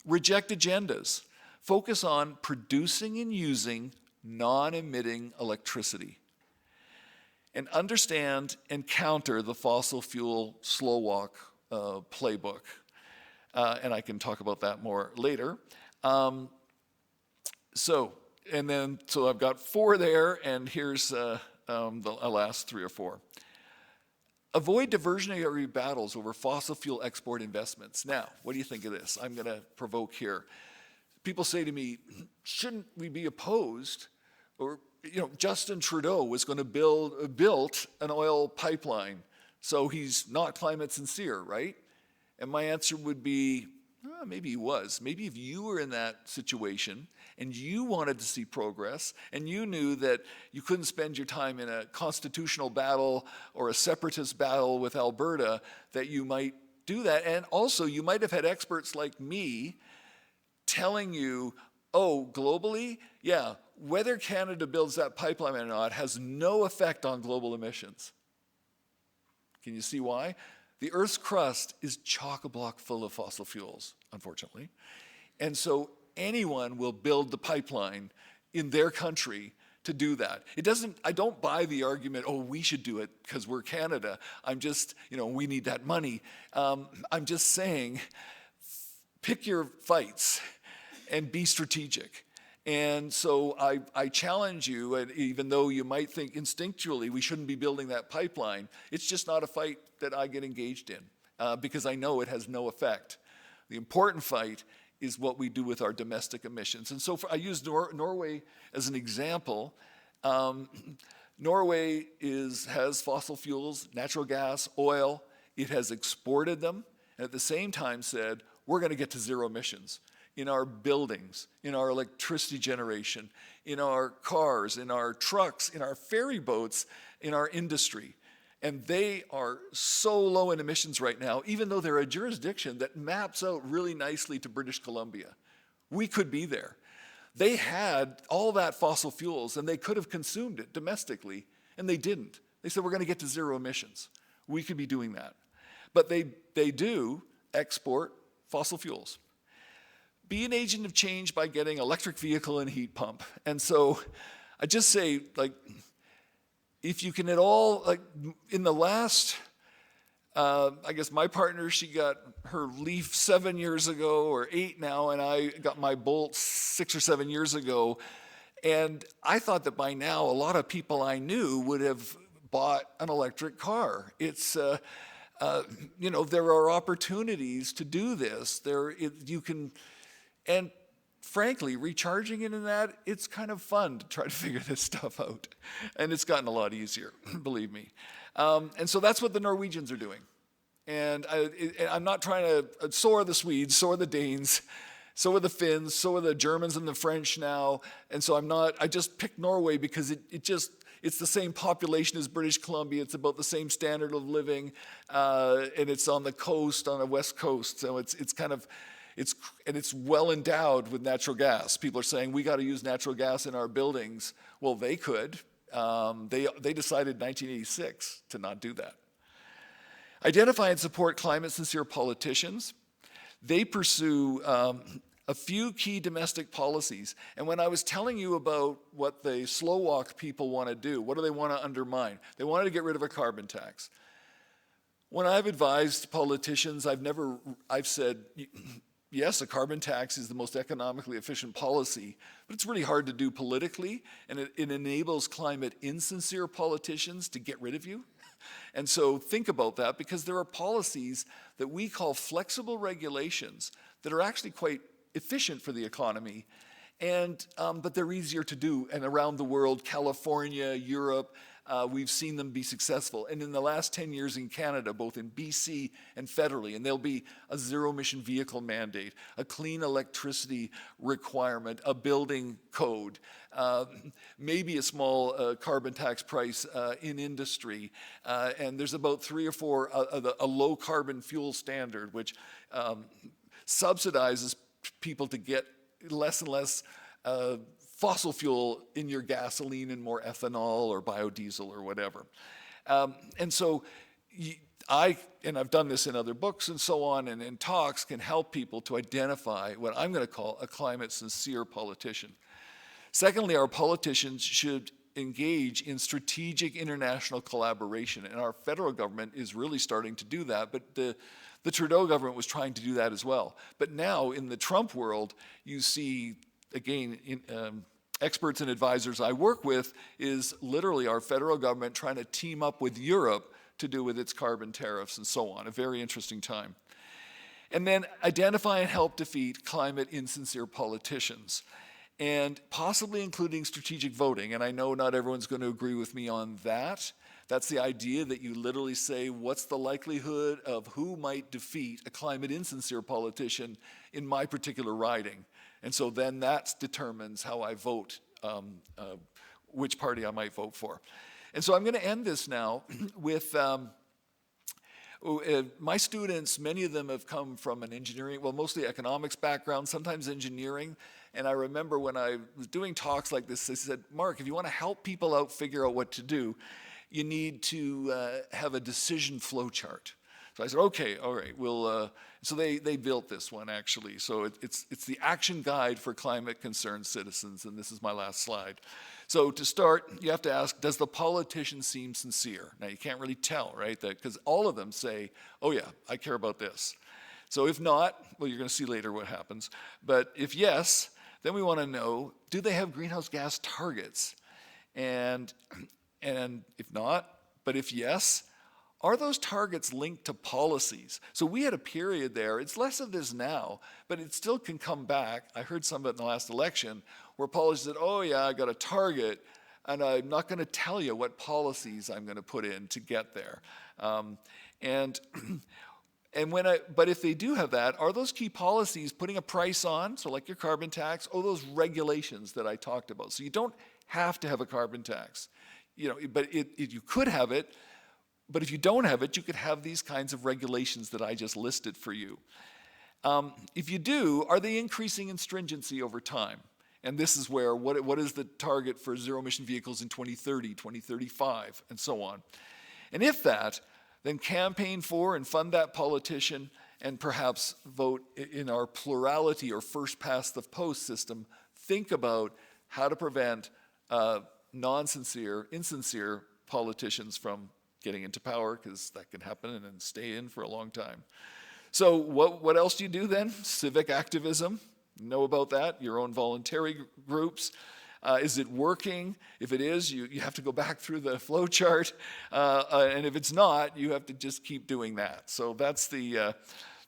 Reject agendas. Focus on producing and using non-emitting electricity. And understand and counter the fossil fuel slow walk playbook. And I can talk about that more later. So I've got 4 there, and here's the last 3 or 4. Avoid diversionary battles over fossil fuel export investments. Now, what do you think of this? I'm going to provoke here. People say to me, shouldn't we be opposed? Or, Justin Trudeau was going to build an oil pipeline, so he's not climate sincere, right? And my answer would be, maybe he was. Maybe if you were in that situation and you wanted to see progress and you knew that you couldn't spend your time in a constitutional battle or a separatist battle with Alberta, that you might do that. And also you might have had experts like me telling you, globally, yeah, whether Canada builds that pipeline or not has no effect on global emissions. Can you see why? The Earth's crust is chock-a-block full of fossil fuels, unfortunately. And so anyone will build the pipeline in their country to do that. I don't buy the argument, we should do it because we're Canada. I'm just, we need that money. I'm just saying, pick your fights and be strategic. And so I challenge you, and even though you might think instinctually we shouldn't be building that pipeline, it's just not a fight that I get engaged in because I know it has no effect. The important fight is what we do with our domestic emissions. And so I used Norway as an example. Norway has fossil fuels, natural gas, oil. It has exported them, and at the same time said, we're going to get to zero emissions in our buildings, in our electricity generation, in our cars, in our trucks, in our ferry boats, in our industry. And they are so low in emissions right now, even though they're a jurisdiction that maps out really nicely to British Columbia. We could be there. They had all that fossil fuels, and they could have consumed it domestically, and they didn't. They said, we're going to get to zero emissions. We could be doing that. But they do export fossil fuels. Be an agent of change by getting electric vehicle and heat pump. And so I just say, if you can at all, in the last, I guess my partner, she got her Leaf 7 years ago, or 8 now, and I got my Bolt 6 or 7 years ago. And I thought that by now, a lot of people I knew would have bought an electric car. It's, there are opportunities to do this. You can, and frankly, recharging it in that, it's kind of fun to try to figure this stuff out. And it's gotten a lot easier, believe me. And so that's what the Norwegians are doing. And I'm not trying to, so are the Swedes, so are the Danes, so are the Finns, so are the Germans and the French now. And so I just picked Norway because it's the same population as British Columbia. It's about the same standard of living, and it's on the coast, on the west coast. So it's well endowed with natural gas. People are saying we got to use natural gas in our buildings. Well, they could. They decided in 1986 to not do that. Identify and support climate-sincere politicians. They pursue a few key domestic policies. And when I was telling you about what the slow walk people want to do, what do they want to undermine? They wanted to get rid of a carbon tax. When I've advised politicians, I've said, yes, a carbon tax is the most economically efficient policy, but it's really hard to do politically, and it enables climate insincere politicians to get rid of you. And so think about that, because there are policies that we call flexible regulations that are actually quite efficient for the economy, but they're easier to do. And around the world, California, Europe, we've seen them be successful. And in the last 10 years in Canada, both in BC and federally, and there'll be a zero-emission vehicle mandate, a clean electricity requirement, a building code, maybe a small carbon tax price in industry, and there's about 3 or 4, a low-carbon fuel standard, which subsidizes people to get less and less fossil fuel in your gasoline and more ethanol or biodiesel or whatever. And so I've done this in other books and so on, and in talks, can help people to identify what I'm going to call a climate-sincere politician. Secondly, our politicians should engage in strategic international collaboration, and our federal government is really starting to do that, but the Trudeau government was trying to do that as well. But now, in the Trump world, you see, again, experts and advisors I work with, is literally our federal government trying to team up with Europe to do with its carbon tariffs and so on. A very interesting time. And then identify and help defeat climate insincere politicians, and possibly including strategic voting. And I know not everyone's going to agree with me on that. That's the idea that you literally say, what's the likelihood of who might defeat a climate insincere politician in my particular riding? And so then that determines how I vote, which party I might vote for. And so I'm going to end this now with my students. Many of them have come from an engineering, well, mostly economics background, sometimes engineering. And I remember when I was doing talks like this, they said, Mark, if you want to help people out figure out what to do, you need to have a decision flow chart. So I said, okay, all right, so they built this one, actually. So it's the action guide for climate-concerned citizens, and this is my last slide. So to start, you have to ask, does the politician seem sincere? Now, you can't really tell, right? Because all of them say, oh yeah, I care about this. So if not, well, you're going to see later what happens. But if yes, then we want to know, do they have greenhouse gas targets? And if not, but if yes, are those targets linked to policies? So we had a period there, it's less of this now, but it still can come back. I heard some of it in the last election, where politicians said, oh yeah, I got a target, and I'm not going to tell you what policies I'm going to put in to get there. But if they do have that, are those key policies putting a price on, so like your carbon tax, or those regulations that I talked about? So you don't have to have a carbon tax, but you could have it. But if you don't have it, you could have these kinds of regulations that I just listed for you. If you do, are they increasing in stringency over time? And this is where, what is the target for zero-emission vehicles in 2030, 2035, and so on. And if that, then campaign for and fund that politician, and perhaps vote in our plurality or first-past-the-post system. Think about how to prevent insincere politicians from getting into power, because that can happen and then stay in for a long time. So what else do you do then? Civic activism. Know about that, your own voluntary groups. Is it working? If it is, you have to go back through the flow chart. And if it's not, you have to just keep doing that. So that's the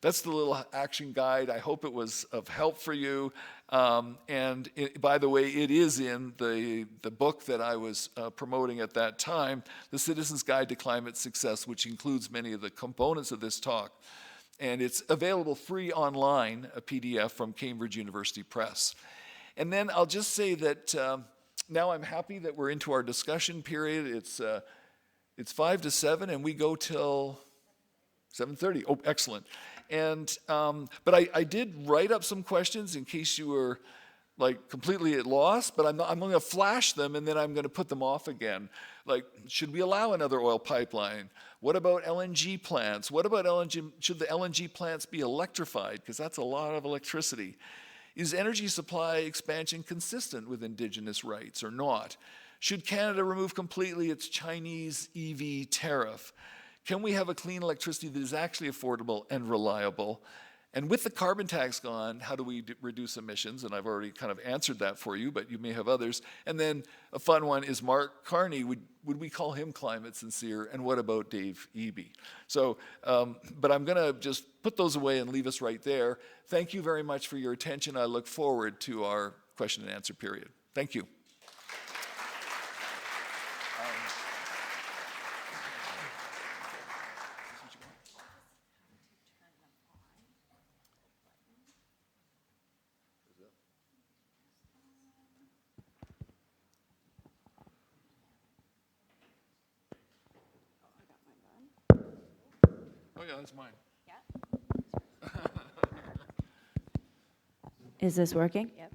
that's the little action guide. I hope it was of help for you. By the way, it is in the book that I was promoting at that time, The Citizen's Guide to Climate Success, which includes many of the components of this talk. And it's available free online, a PDF from Cambridge University Press. And then I'll just say that now I'm happy that we're into our discussion period. It's 5 to 7, and we go till 7:30. Oh, excellent. And but I did write up some questions in case you were like completely at loss, but I'm going to flash them and then I'm going to put them off again. Like, should we allow another oil pipeline? What about LNG plants? What about LNG? Should the LNG plants be electrified? Because that's a lot of electricity. Is energy supply expansion consistent with Indigenous rights or not? Should Canada remove completely its Chinese EV tariff? Can we have a clean electricity that is actually affordable and reliable? And with the carbon tax gone, how do we reduce emissions? And I've already kind of answered that for you, but you may have others. And then a fun one is Mark Carney. Would we call him climate sincere? And what about Dave Eby? So, but I'm going to just put those away and leave us right there. Thank you very much for your attention. I look forward to our question and answer period. Thank you. Oh yeah, that's mine. Is this working? Yep.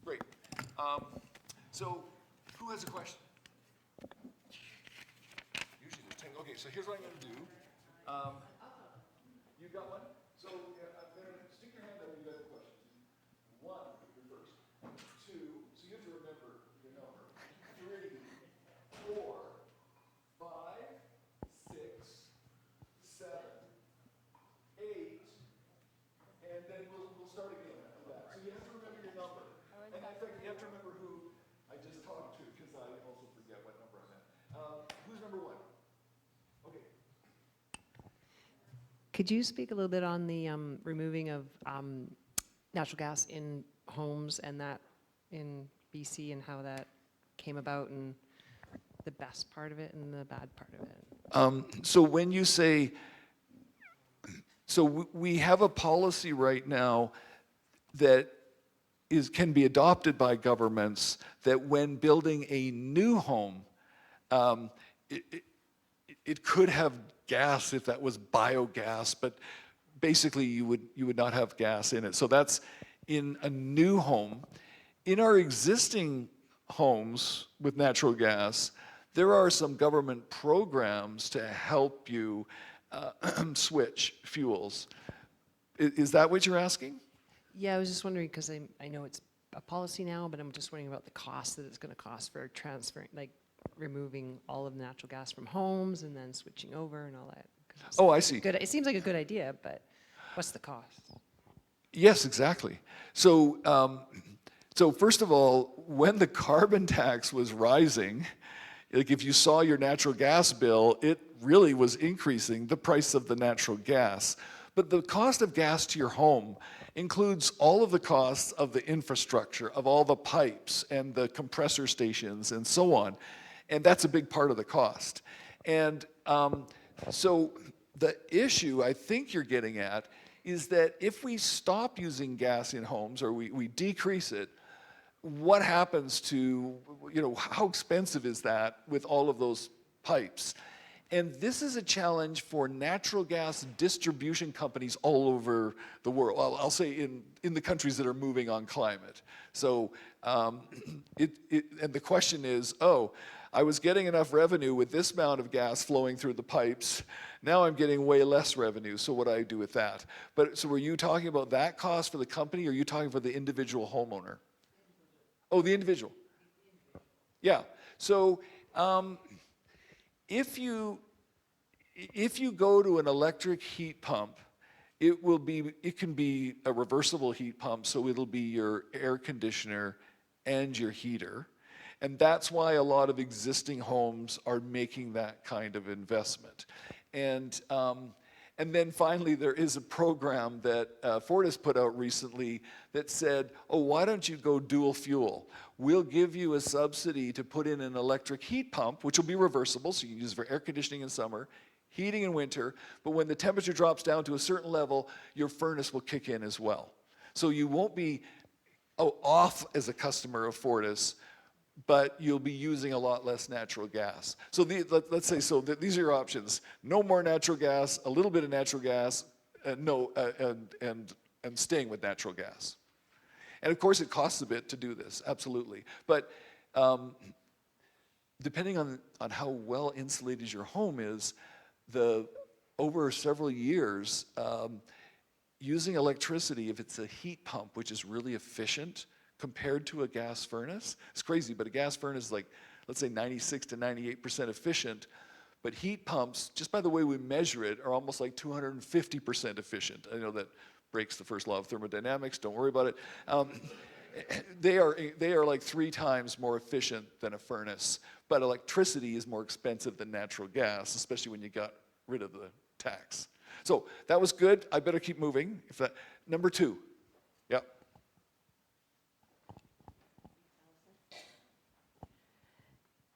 Great. So, who has a question? Usually there's 10. Okay, so here's what I'm going to do. You got one? So, I'm going to stick your hand up and you got a question. 1, you're first. 2, so you have to remember your number. 3, 4, 5, 6, 7, 8, and then we'll start again after that. So you have to remember your number. And in fact, you have to remember who I just talked to, because I also forget what number I'm at. Who's number 1? Okay. Could you speak a little bit on the removing of natural gas in homes and that in BC and how that came about and the best part of it and the bad part of it? So when you say, so we have a policy right now that can be adopted by governments that when building a new home, it could have gas if that was biogas, but basically you would not have gas in it. So that's in a new home. In our existing homes with natural gas, there are some government programs to help you switch fuels. Is that what you're asking? Yeah, I was just wondering, because I know it's a policy now, but I'm just wondering about the cost that it's going to cost for transferring, like removing all of the natural gas from homes and then switching over and all that. Oh, I see. It seems like a good idea, but what's the cost? Yes, exactly. So, so first of all, when the carbon tax was rising, like if you saw your natural gas bill, it really was increasing the price of the natural gas. But the cost of gas to your home includes all of the costs of the infrastructure, of all the pipes and the compressor stations and so on. And that's a big part of the cost. And so the issue I think you're getting at is that if we stop using gas in homes or we decrease it, what happens to, how expensive is that with all of those pipes? And this is a challenge for natural gas distribution companies all over the world. Well, I'll say in the countries that are moving on climate. So, and the question is, I was getting enough revenue with this amount of gas flowing through the pipes. Now I'm getting way less revenue, so what do I do with that? But so were you talking about that cost for the company, or are you talking for the individual homeowner? Oh, the individual. Yeah. So if you go to an electric heat pump, it can be a reversible heat pump, so it'll be your air conditioner and your heater. And that's why a lot of existing homes are making that kind of investment. And And then finally, there is a program that Fortis put out recently that said, oh, why don't you go dual fuel? We'll give you a subsidy to put in an electric heat pump, which will be reversible, so you can use it for air conditioning in summer, heating in winter, but when the temperature drops down to a certain level, your furnace will kick in as well. So you won't be off as a customer of Fortis, but you'll be using a lot less natural gas. So let's say, these are your options. No more natural gas, a little bit of natural gas, and staying with natural gas. And of course, it costs a bit to do this, absolutely. But depending on how well insulated your home is, over several years, using electricity, if it's a heat pump, which is really efficient, compared to a gas furnace. It's crazy, but a gas furnace is like, let's say 96 to 98% efficient, but heat pumps, just by the way we measure it, are almost like 250% efficient. I know that breaks the first law of thermodynamics, don't worry about it. They are like 3 times more efficient than a furnace, but electricity is more expensive than natural gas, especially when you got rid of the tax. So that was good, I better keep moving. Number 2, yeah.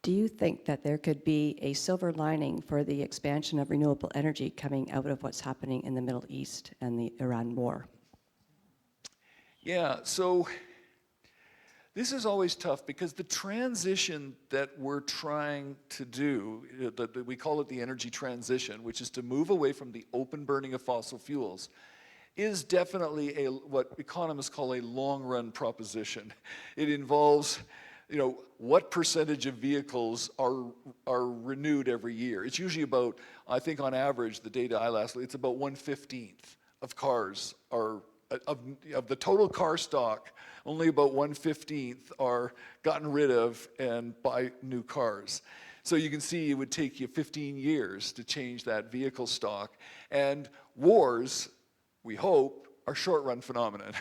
Do you think that there could be a silver lining for the expansion of renewable energy coming out of what's happening in the Middle East and the Iran war? Yeah, so this is always tough because the transition that we're trying to do, we call it the energy transition, which is to move away from the open burning of fossil fuels, is definitely what economists call a long-run proposition. It involves, what percentage of vehicles are renewed every year. It's usually about, I think on average, the data I last looked, it's about 1/15 of cars are, of the total car stock, only about 1/15 are gotten rid of and buy new cars. So you can see it would take you 15 years to change that vehicle stock. And wars, we hope, are short-run phenomenon.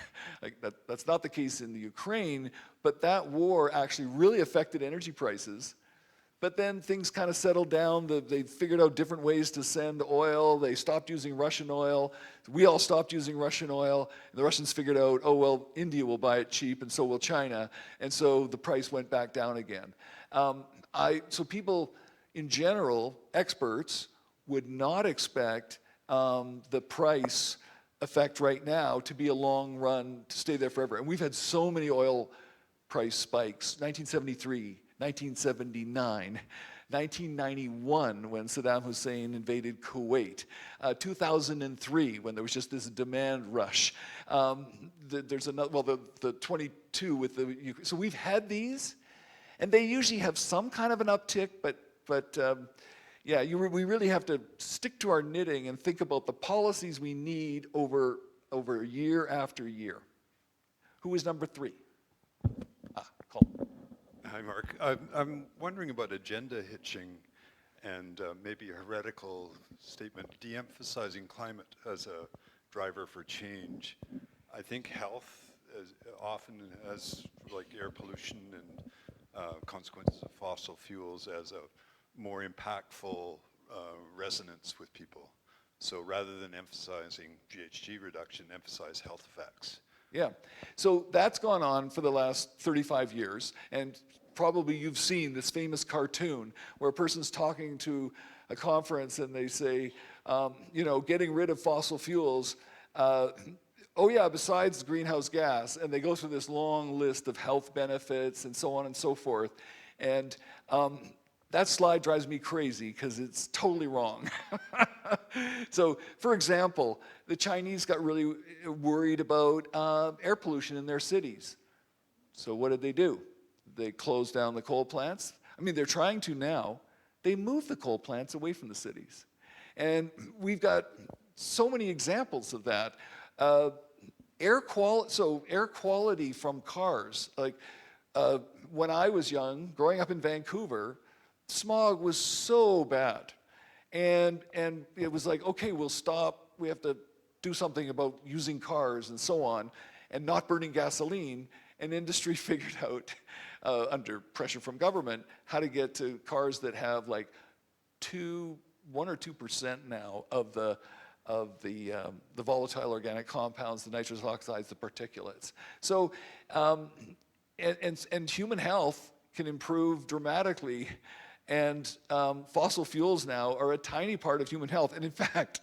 That's not the case in the Ukraine, but that war actually really affected energy prices. But then things kind of settled down. They figured out different ways to send oil. They stopped using Russian oil. We all stopped using Russian oil. And the Russians figured out, oh, well, India will buy it cheap, and so will China. And so the price went back down again. So people, in general, experts, would not expect the price effect right now to be a long run, to stay there forever. And we've had so many oil price spikes, 1973, 1979, 1991 when Saddam Hussein invaded Kuwait, 2003 when there was just this demand rush. There's another, well, the 22 with the, so we've had these, and they usually have some kind of an uptick, but yeah, we really have to stick to our knitting and think about the policies we need over year after year. Who is number 3? Colin. Hi, Mark. I'm wondering about agenda hitching and maybe a heretical statement, de-emphasizing climate as a driver for change. I think health often has, like air pollution and consequences of fossil fuels, as a more impactful resonance with people. So rather than emphasizing GHG reduction, emphasize health effects. Yeah, so that's gone on for the last 35 years, and probably you've seen this famous cartoon where a person's talking to a conference and they say, getting rid of fossil fuels, oh yeah, besides greenhouse gas, and they go through this long list of health benefits and so on and so forth, and that slide drives me crazy because it's totally wrong. So, for example, the Chinese got really worried about air pollution in their cities. So what did they do? They closed down the coal plants. I mean, they're trying to now. They moved the coal plants away from the cities. And we've got so many examples of that. Air quality from cars. Like when I was young, growing up in Vancouver, smog was so bad. And it was like, okay, we'll stop. We have to do something about using cars and so on, and not burning gasoline. And industry figured out, under pressure from government, how to get to cars that have like 1 or 2% now of the the volatile organic compounds, the nitrous oxides, the particulates. So, and human health can improve dramatically, and fossil fuels now are a tiny part of human health. And in fact,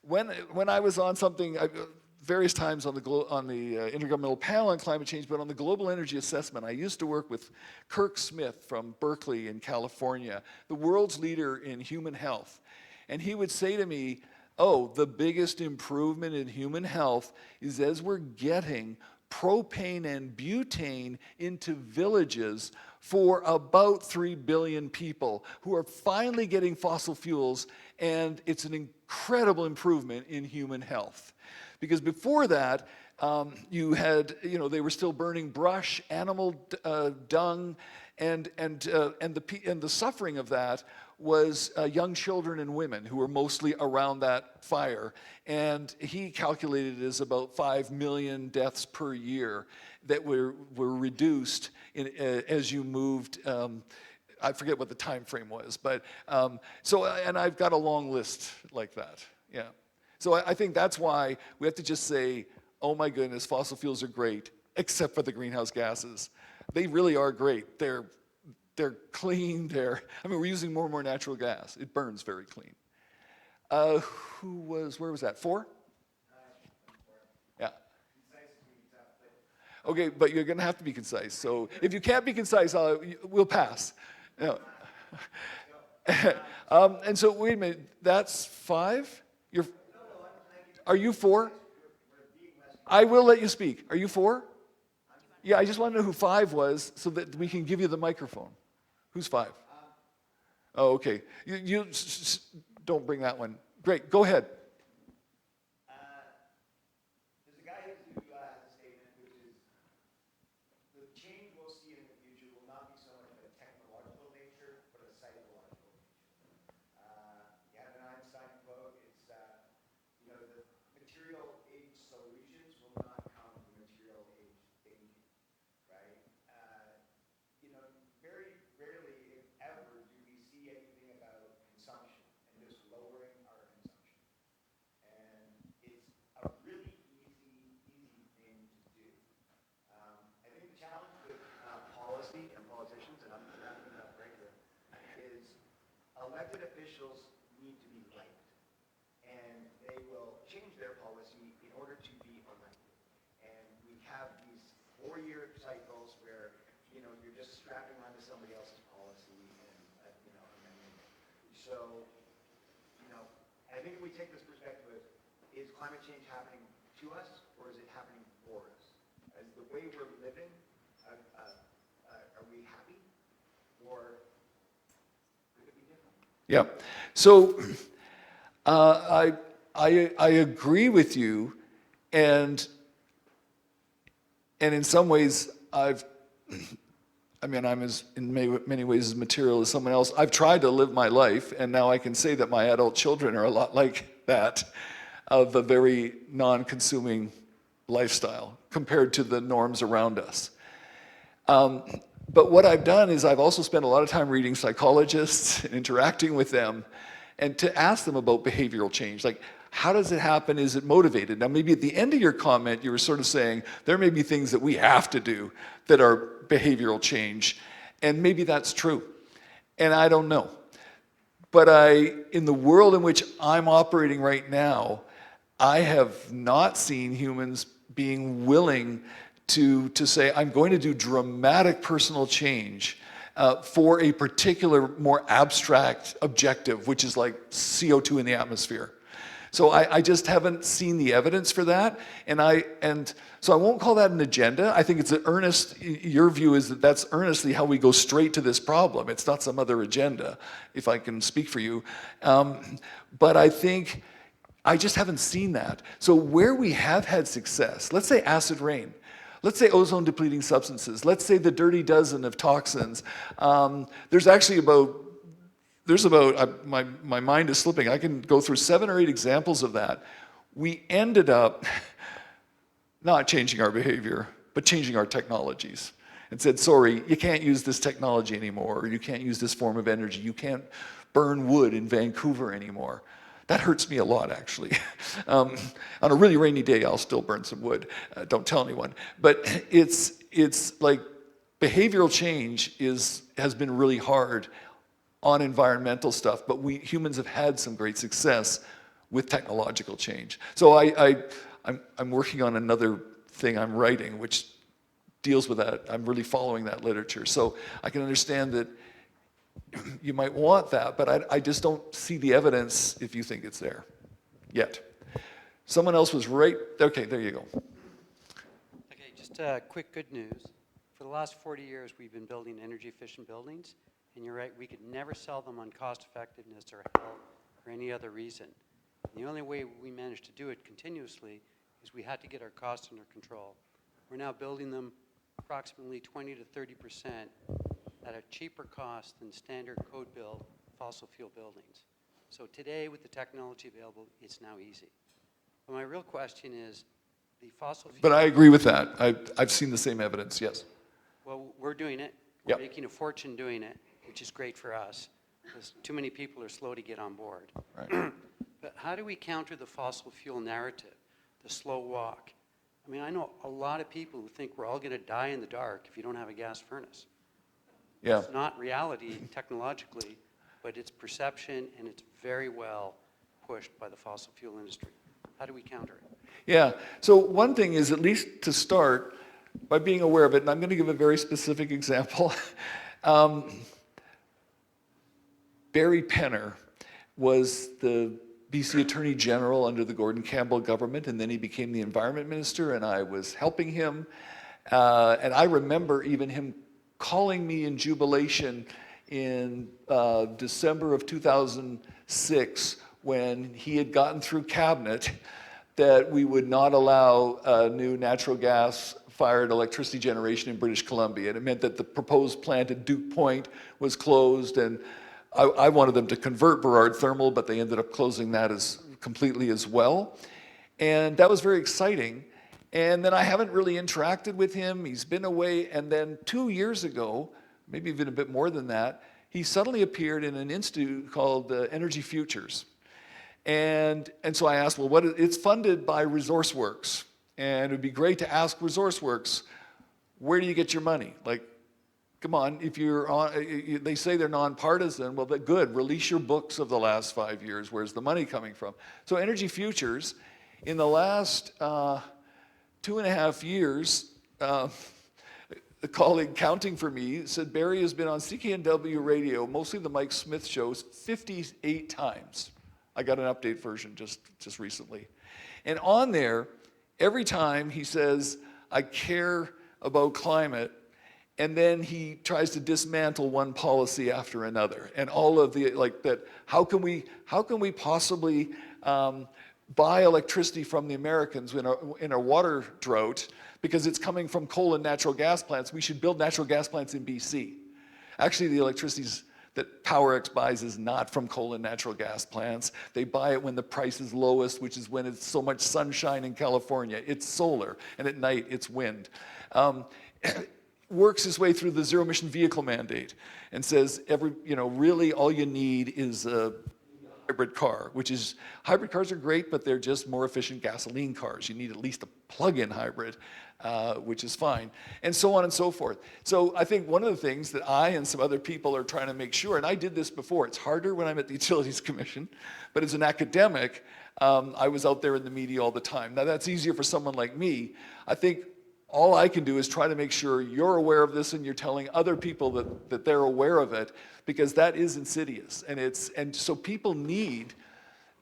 when I was on something, various times on the Intergovernmental Panel on Climate Change, but on the Global Energy Assessment, I used to work with Kirk Smith from Berkeley in California, the world's leader in human health. And he would say to me, oh, the biggest improvement in human health is as we're getting propane and butane into villages for about 3 billion people who are finally getting fossil fuels, and it's an incredible improvement in human health. Because before that, you had, they were still burning brush, animal dung, and the suffering of that was young children and women who were mostly around that fire. And he calculated it as about 5 million deaths per year that were reduced as you moved. I forget what the time frame was, but and I've got a long list like that. Yeah. So I think that's why we have to just say, oh my goodness, fossil fuels are great, except for the greenhouse gases. They really are great. They're clean. Where are using more and more natural gas. It burns very clean. Where was that? 4? Yeah. Okay, but you're going to have to be concise. So if you can't be concise, we'll pass. No. And so, wait a minute, that's 5? Are you 4? I will let you speak. Are you 4? Yeah, I just want to know who 5 was so that we can give you the microphone. Who's 5? Oh, okay. You don't bring that one. Great, go ahead. There's a guy who has a statement, which is the change we'll see in the future will not be so much of a technological nature, but a psychological nature. You have an Einstein quote. It's the material age solutions will not come from material age thinking, right? Very rarely, if ever, do we see anything about consumption and just lowering our consumption. And it's a really easy thing to do. I think the challenge with policy and politicians, and I'm wrapping it up right here, is elected officials need to be liked. And they will change their policy in order to be elected. And we have these 4-year cycles where, you're just strapping onto somebody else's policy and, amending it. So, I think if we take this perspective, is climate change happening to us or is it happening for us? As the way we're living, are we happy or could it be different? Yeah. So I agree with you, and in some ways I'm in many ways as material as someone else. I've tried to live my life, and now I can say that my adult children are a lot like that, of a very non-consuming lifestyle compared to the norms around us. But what I've done is I've also spent a lot of time reading psychologists and interacting with them, and to ask them about behavioral change. Like, how does it happen? Is it motivated? Now, maybe at the end of your comment, you were sort of saying there may be things that we have to do that are behavioral change, and maybe that's true. And I don't know. But in the world in which I'm operating right now, I have not seen humans being willing to say, I'm going to do dramatic personal change for a particular, more abstract objective, which is like CO2 in the atmosphere. So I just haven't seen the evidence for that, and so I won't call that an agenda. I think it's an earnest. Your view is that that's earnestly how we go straight to this problem. It's not some other agenda, if I can speak for you. But I think I just haven't seen that. So where we have had success, let's say acid rain. Let's say ozone-depleting substances. Let's say the dirty dozen of toxins. There's about, my mind is slipping. I can go through 7 or 8 examples of that. We ended up not changing our behavior, but changing our technologies. And said, sorry, you can't use this technology anymore, or you can't use this form of energy. You can't burn wood in Vancouver anymore. That hurts me a lot, actually. On a really rainy day, I'll still burn some wood. Don't tell anyone. But it's like behavioral change has been really hard on environmental stuff, but we humans have had some great success with technological change. So I'm working on another thing I'm writing, which deals with that. I'm really following that literature. So I can understand that you might want that, but I just don't see the evidence if you think it's there yet. Someone else was right. Okay, there you go. Okay, just quick good news. For the last 40 years, we've been building energy-efficient buildings, and you're right, we could never sell them on cost-effectiveness or health or any other reason. And the only way we managed to do it continuously is we had to get our costs under control. We're now building them approximately 20 to 30% at a cheaper cost than standard code-built fossil fuel buildings. So today, with the technology available, it's now easy. But my real question is, the fossil fuel... But I agree with that. I've seen the same evidence, yes. Well, we're doing it. We're Yep. making a fortune doing it, which is great for us, because too many people are slow to get on board. Right. But how do we counter the fossil fuel narrative, the slow walk? I mean, I know a lot of people who think we're all going to die in the dark if you don't have a gas furnace. Yeah. It's not reality technologically, but it's perception, and it's very well pushed by the fossil fuel industry. How do we counter it? Yeah. So one thing is, at least to start, by being aware of it, and I'm going to give a very specific example. Barry Penner was the BC Attorney General under the Gordon Campbell government, and then he became the Environment Minister, and I was helping him. And I remember even him calling me in jubilation in December of 2006 when he had gotten through cabinet that we would not allow new natural gas-fired electricity generation in British Columbia. And it meant that the proposed plant at Duke Point was closed, and I wanted them to convert Burrard Thermal, but they ended up closing that completely as well. And that was very exciting. And then I haven't really interacted with him. He's been away. And then 2 years ago, maybe even a bit more than that, he suddenly appeared in an institute called Energy Futures. And so I asked, well, it's funded by ResourceWorks. And it would be great to ask ResourceWorks, where do you get your money? Like, come on, if you're on, they say they're nonpartisan, well, good, release your books of the last 5 years. Where's the money coming from? So Energy Futures, in the last 2.5 years, a colleague counting for me said Barry has been on CKNW radio, mostly the Mike Smith shows, 58 times. I got an update version just recently. And on there, every time he says, I care about climate, and then he tries to dismantle one policy after another. And all of the, like that, how can we possibly buy electricity from the Americans in a water drought because it's coming from coal and natural gas plants? We should build natural gas plants in BC. Actually, the electricity that PowerX buys is not from coal and natural gas plants. They buy it when the price is lowest, which is when it's so much sunshine in California. It's solar, and at night it's wind. Works his way through the zero emission vehicle mandate and says really all you need is a hybrid car, which is, hybrid cars are great, but they're just more efficient gasoline cars. You need at least a plug-in hybrid, which is fine, and so on and so forth. So I think one of the things that I and some other people are trying to make sure, and I did this before, it's harder when I'm at the Utilities Commission, but as an academic, I was out there in the media all the time. Now that's easier for someone like me. I think all I can do is try to make sure you're aware of this and you're telling other people that they're aware of it, because that is insidious. And so people need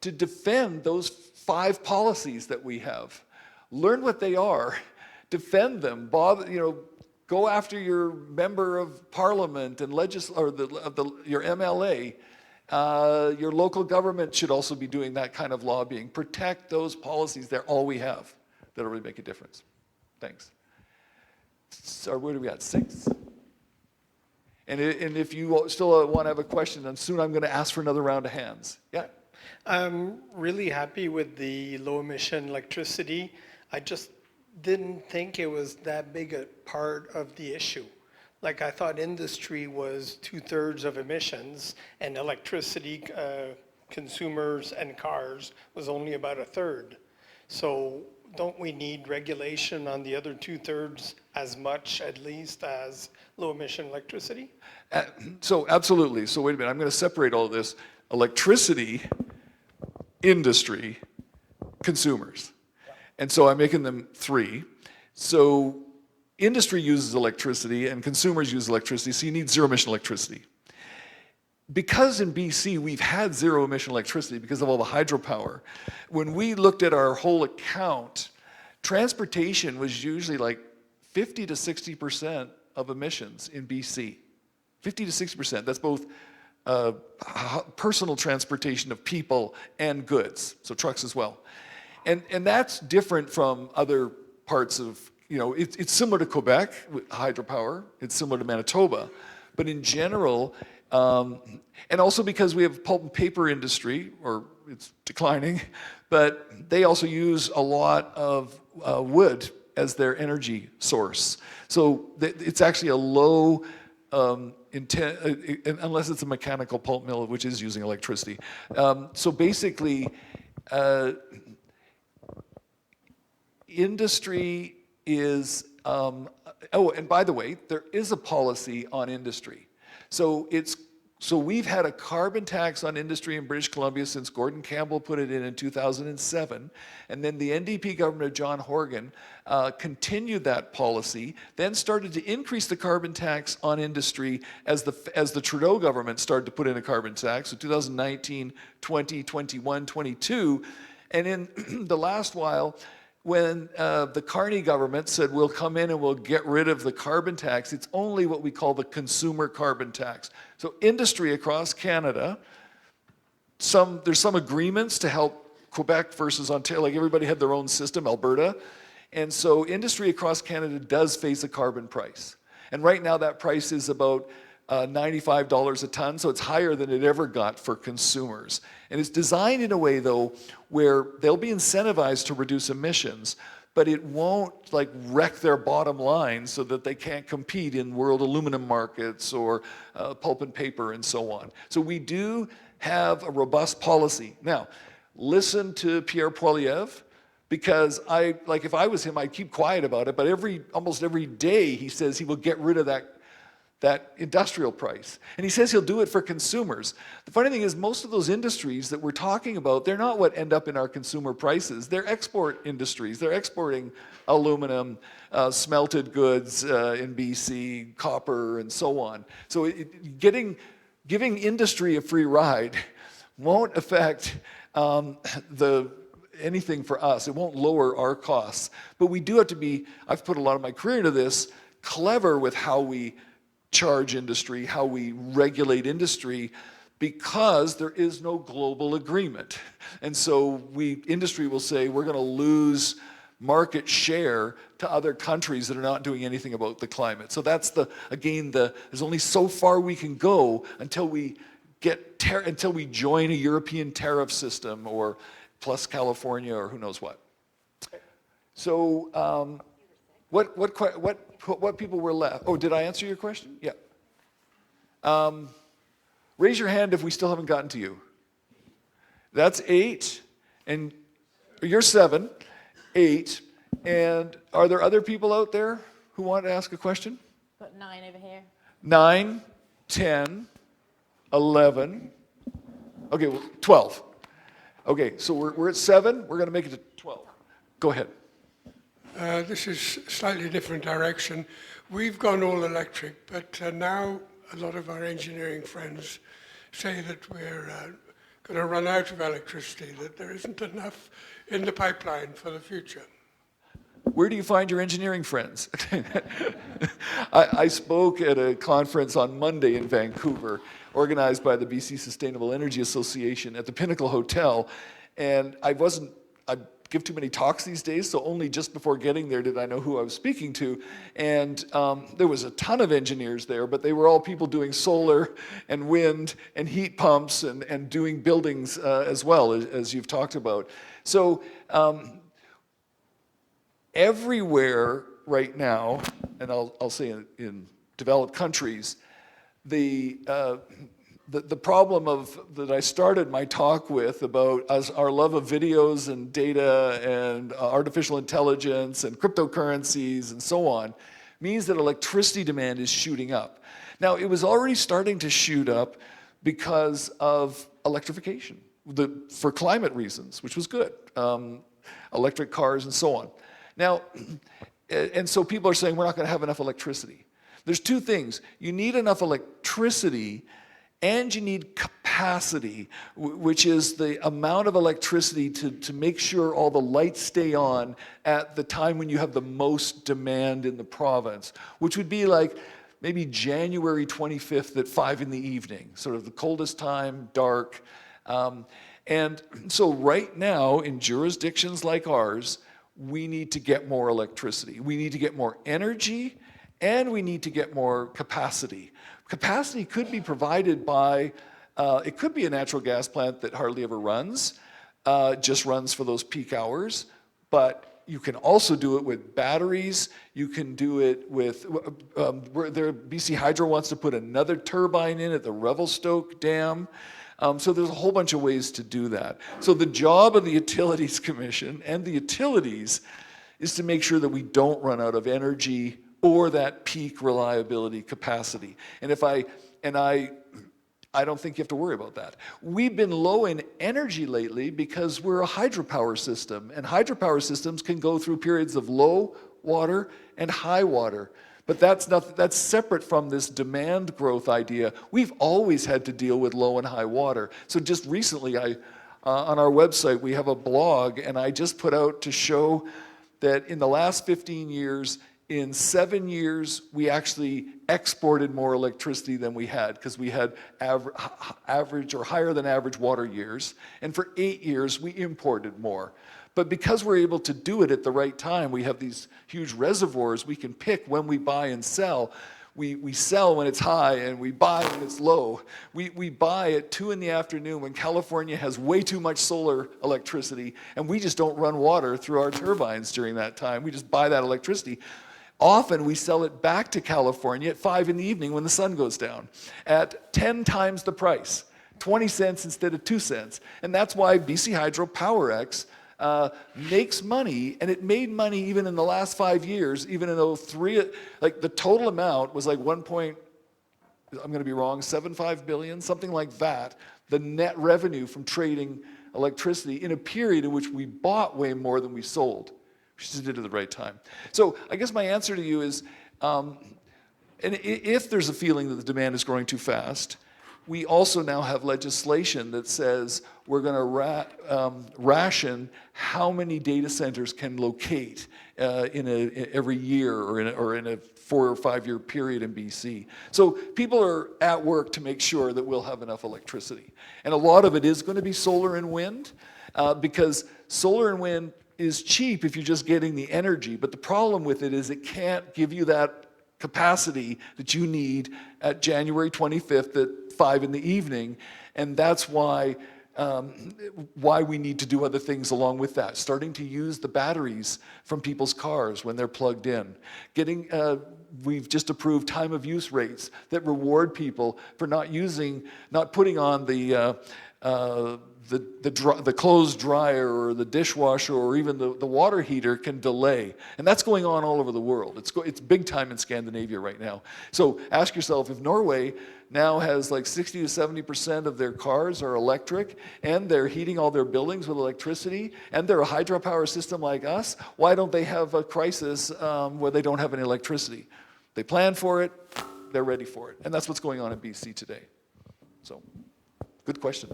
to defend those 5 policies that we have. Learn what they are, defend them, go after your member of parliament and your MLA. Your local government should also be doing that kind of lobbying. Protect those policies. They're all we have that'll really make a difference. Thanks. So where do we at? 6? And if you still want to have a question, then soon I'm going to ask for another round of hands. Yeah. I'm really happy with the low emission electricity. I just didn't think it was that big a part of the issue. Like I thought industry was 2/3 of emissions and electricity consumers and cars was only about a third. So don't we need regulation on the other 2/3 as much, at least, as low emission electricity? So absolutely. So wait a minute, I'm going to separate all this. Electricity, industry, consumers. And so I'm making them three. So industry uses electricity and consumers use electricity, so you need zero emission electricity. Because in BC we've had zero emission electricity because of all the hydropower, when we looked at our whole account, transportation was usually like 50 to 60% of emissions in BC. 50 to 60%, that's both personal transportation of people and goods, so trucks as well. And that's different from other parts of, it's similar to Quebec with hydropower, it's similar to Manitoba, but in general, and also because we have pulp and paper industry, or it's declining, but they also use a lot of wood as their energy source. So it's actually a low, unless it's a mechanical pulp mill, which is using electricity. So basically, industry is, oh, and by the way, there is a policy on industry. So we've had a carbon tax on industry in British Columbia since Gordon Campbell put it in 2007, and then the NDP government of John Horgan continued that policy, then started to increase the carbon tax on industry as the Trudeau government started to put in a carbon tax, so 2019, 20, 21, 22, and in the last while, when the Carney government said we'll come in and we'll get rid of the carbon tax, it's only what we call the consumer carbon tax. So industry across Canada, there's some agreements to help Quebec versus Ontario, like everybody had their own system, Alberta. And so industry across Canada does face a carbon price. And right now that price is about $95 a ton, so it's higher than it ever got for consumers. And it's designed in a way, though, where they'll be incentivized to reduce emissions, but it won't wreck their bottom line so that they can't compete in world aluminum markets or pulp and paper and so on. So we do have a robust policy. Now, listen to Pierre Poilievre, because if I was him, I'd keep quiet about it, but almost every day he says he will get rid of that industrial price. And he says he'll do it for consumers. The funny thing is, most of those industries that we're talking about, they're not what end up in our consumer prices. They're export industries. They're exporting aluminum, smelted goods in BC, copper, and so on. So giving industry a free ride won't affect anything for us. It won't lower our costs. But we do have to be, I've put a lot of my career into this, clever with how we charge industry, how we regulate industry, because there is no global agreement. And so industry will say, we're going to lose market share to other countries that are not doing anything about the climate. So that's there's only so far we can go until we join a European tariff system, or plus California, or who knows what. So what people were left? Oh, did I answer your question? Yeah. Raise your hand if we still haven't gotten to you. That's 8, and you're 7, 8, and are there other people out there who want to ask a question? Got 9 over here. 9, 10, 11. Okay, well, 12. Okay, so we're at 7. We're going to make it to 12. Go ahead. This is slightly different direction. We've gone all electric, but now a lot of our engineering friends say that we're going to run out of electricity, that there isn't enough in the pipeline for the future. Where do you find your engineering friends? I spoke at a conference on Monday in Vancouver, organized by the BC Sustainable Energy Association at the Pinnacle Hotel, and I give too many talks these days, so only just before getting there did I know who I was speaking to. And there was a ton of engineers there, but they were all people doing solar and wind and heat pumps and doing buildings as well, as you've talked about. So everywhere right now, and I'll say in developed countries, the the problem that I started my talk with about our love of videos and data and artificial intelligence and cryptocurrencies and so on means that electricity demand is shooting up. Now, it was already starting to shoot up because of electrification for climate reasons, which was good, electric cars and so on. Now, and so people are saying we're not going to have enough electricity. There's two things. You need enough electricity and you need capacity, which is the amount of electricity to make sure all the lights stay on at the time when you have the most demand in the province, which would be like maybe January 25th at 5 in the evening, sort of the coldest time, dark. And so right now, in jurisdictions like ours, we need to get more electricity. We need to get more energy, and we need to get more capacity. Capacity could be provided by, it could be a natural gas plant that hardly ever runs, just runs for those peak hours, but you can also do it with batteries. You can do it with, BC Hydro wants to put another turbine in at the Revelstoke Dam. So there's a whole bunch of ways to do that. So the job of the Utilities Commission and the utilities is to make sure that we don't run out of energy or that peak reliability capacity. And I don't think you have to worry about that. We've been low in energy lately because we're a hydropower system, and hydropower systems can go through periods of low water and high water. But that's separate from this demand growth idea. We've always had to deal with low and high water. So just recently, on our website, we have a blog, and I just put out to show that in the last 15 years, in 7 years, we actually exported more electricity than we had because we had average or higher than average water years. And for 8 years, we imported more. But because we're able to do it at the right time, we have these huge reservoirs we can pick when we buy and sell. We sell when it's high and we buy when it's low. We buy at 2 in the afternoon when California has way too much solar electricity, and we just don't run water through our turbines during that time. We just buy that electricity. Often we sell it back to California at 5 in the evening when the sun goes down at 10 times the price, 20 cents instead of 2 cents. And that's why BC Hydro PowerX makes money, and it made money even in the last 5 years, even though the total amount was like I'm going to be wrong, 75 billion, something like that, the net revenue from trading electricity in a period in which we bought way more than we sold. We just did it at the right time. So I guess my answer to you is, and if there's a feeling that the demand is growing too fast, we also now have legislation that says we're going to ration how many data centers can locate every year or in a 4 or 5 year period in BC. So people are at work to make sure that we'll have enough electricity. And a lot of it is going to be solar and wind, because solar and wind is cheap if you're just getting the energy. But the problem with it is it can't give you that capacity that you need at January 25th at 5 in the evening. And that's why we need to do other things along with that. Starting to use the batteries from people's cars when they're plugged in. We've just approved time of use rates that reward people for not putting on the clothes dryer or the dishwasher or even the water heater can delay. And that's going on all over the world. It's big time in Scandinavia right now. So ask yourself, if Norway now has like 60 to 70% of their cars are electric, and they're heating all their buildings with electricity, and they're a hydropower system like us, why don't they have a crisis where they don't have any electricity? They plan for it, they're ready for it. And that's what's going on in BC today. So, good question.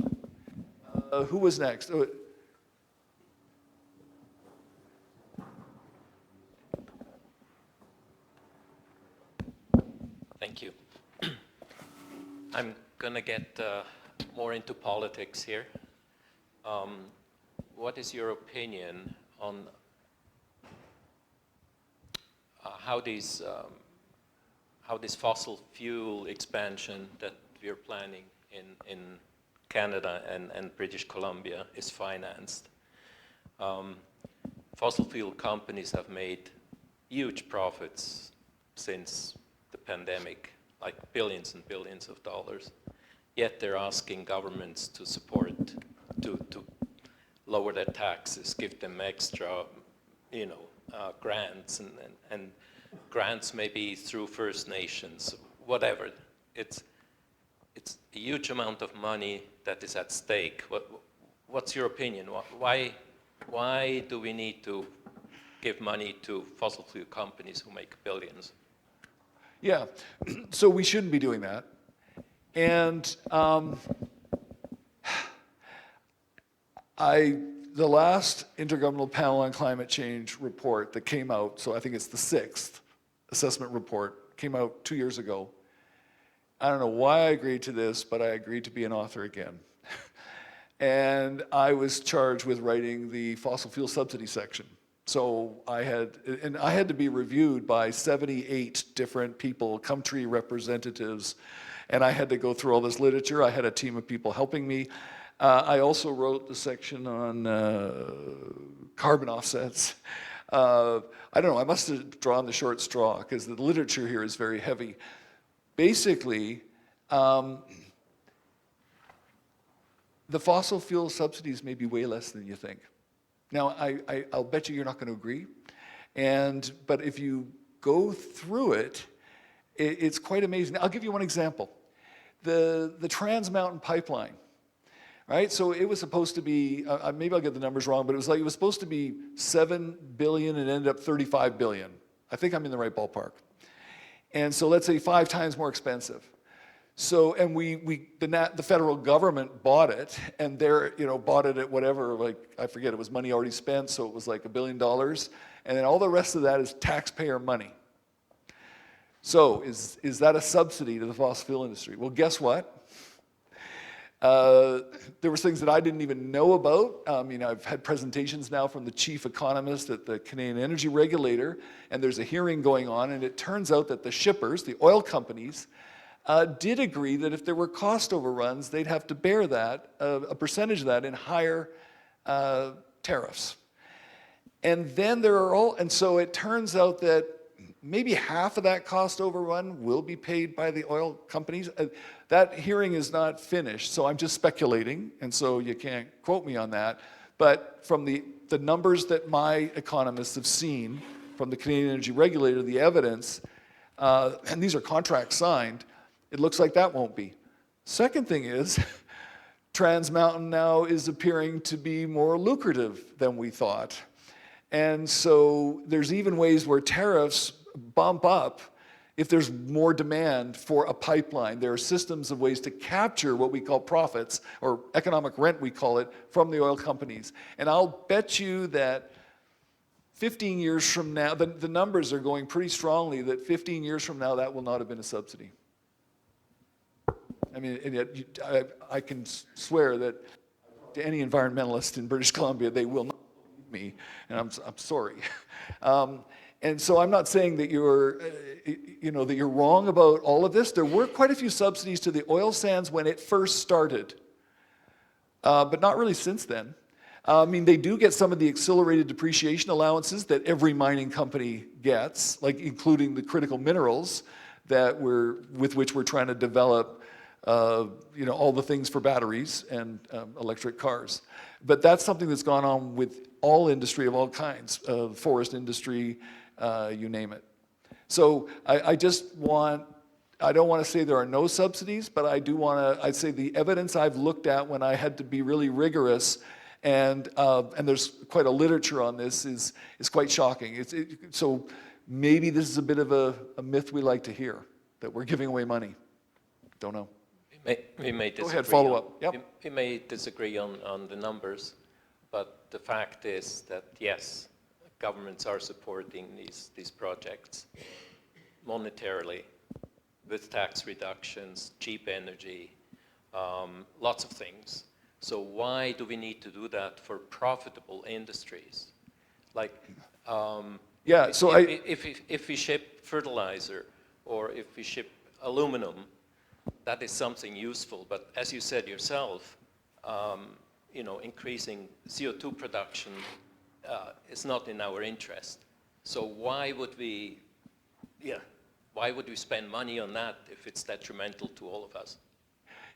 Who was next? Thank you. I'm going to get more into politics here. What is your opinion on how this fossil fuel expansion that we're planning in Canada and British Columbia is financed? Fossil fuel companies have made huge profits since the pandemic, like billions and billions of dollars. yet they're asking governments to support, to lower their taxes, give them extra, grants, and grants maybe through First Nations, whatever. It's a huge amount of money that is at stake. What's your opinion? Why do we need to give money to fossil fuel companies who make billions? Yeah, so we shouldn't be doing that. And the last Intergovernmental Panel on Climate Change report that came out, so I think it's the 6th assessment report, came out 2 years ago. I don't know why I agreed to this, but I agreed to be an author again. And I was charged with writing the fossil fuel subsidy section. So I had to be reviewed by 78 different people, country representatives, and I had to go through all this literature. I had a team of people helping me. I also wrote the section on carbon offsets. I don't know, I must have drawn the short straw because the literature here is very heavy. Basically, the fossil fuel subsidies may be way less than you think. Now, I'll bet you're not going to agree, but if you go through it, it's quite amazing. I'll give you one example. The Trans Mountain Pipeline, right? So it was supposed to be, maybe I'll get the numbers wrong, but it was supposed to be $7 billion and ended up $35 billion. I think I'm in the right ballpark. And so let's say 5 times more expensive. So, and the federal government bought it, and bought it at whatever, like, I forget, it was money already spent, so it was like $1 billion. And then all the rest of that is taxpayer money. So, is that a subsidy to the fossil fuel industry? Well, guess what? There were things that I didn't even know about. I've had presentations now from the chief economist at the Canadian Energy Regulator, and there's a hearing going on, and it turns out that the shippers, the oil companies, did agree that if there were cost overruns, they'd have to bear that, a percentage of that in higher tariffs. And then and so it turns out that maybe half of that cost overrun will be paid by the oil companies. That hearing is not finished, so I'm just speculating, and so you can't quote me on that. But from the numbers that my economists have seen from the Canadian Energy Regulator, the evidence, and these are contracts signed, it looks like that won't be. Second thing is, Trans Mountain now is appearing to be more lucrative than we thought. And so there's even ways where tariffs bump up if there's more demand for a pipeline. There are systems of ways to capture what we call profits, or economic rent we call it, from the oil companies. And I'll bet you that 15 years from now, the numbers are going pretty strongly that 15 years from now that will not have been a subsidy. I mean, and yet I can swear that to any environmentalist in British Columbia, they will not believe me, and I'm sorry. And so I'm not saying that that you're wrong about all of this. There were quite a few subsidies to the oil sands when it first started, but not really since then. They do get some of the accelerated depreciation allowances that every mining company gets, like including the critical minerals with which we're trying to develop all the things for batteries and electric cars. But that's something that's gone on with all industry of all kinds, forest industry, you name it. So I don't want to say there are no subsidies, but I'd say the evidence I've looked at when I had to be really rigorous, and there's quite a literature on this, is quite shocking. So maybe this is a bit of a myth we like to hear, that we're giving away money. Don't know. We may disagree. Go ahead, follow up. Yep. We may disagree on the numbers, but the fact is that, yes, governments are supporting these projects monetarily with tax reductions, cheap energy, lots of things. So why do we need to do that for profitable industries? Like, if we ship fertilizer or if we ship aluminum, that is something useful. But as you said yourself, increasing CO2 production is not in our interest. So why would we spend money on that if it's detrimental to all of us?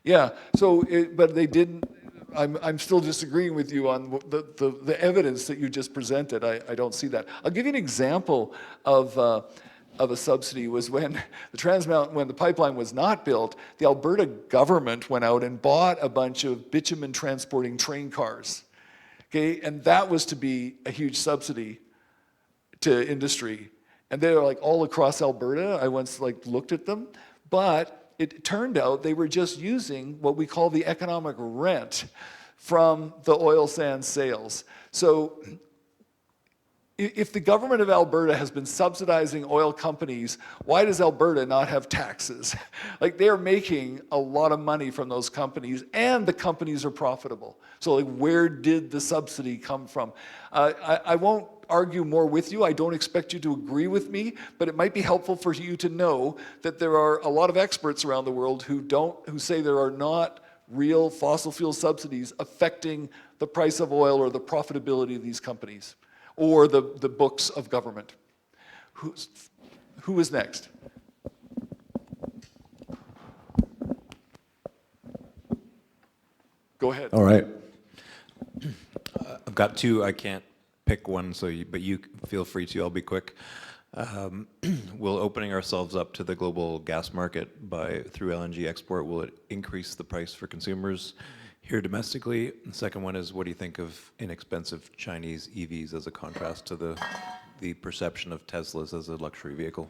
Yeah, so, but they didn't, I'm still disagreeing with you on the evidence that you just presented. I don't see that. I'll give you an example of a subsidy was when when the pipeline was not built, the Alberta government went out and bought a bunch of bitumen transporting train cars. Okay, and that was to be a huge subsidy to industry. And they were like all across Alberta. I once like looked at them, but it turned out they were just using what we call the economic rent from the oil sands sales. So if the government of Alberta has been subsidizing oil companies, why does Alberta not have taxes? Like they're making a lot of money from those companies and the companies are profitable. So like where did the subsidy come from? I won't argue more with you. I don't expect you to agree with me, but it might be helpful for you to know that there are a lot of experts around the world who say there are not real fossil fuel subsidies affecting the price of oil or the profitability of these companies or the books of government. Who is next? Go ahead. All right. I've got two. I can't pick one, but you feel free to. I'll be quick. Will opening ourselves up to the global gas market through LNG export, will it increase the price for consumers here domestically? And the second one is, what do you think of inexpensive Chinese EVs as a contrast to the perception of Teslas as a luxury vehicle?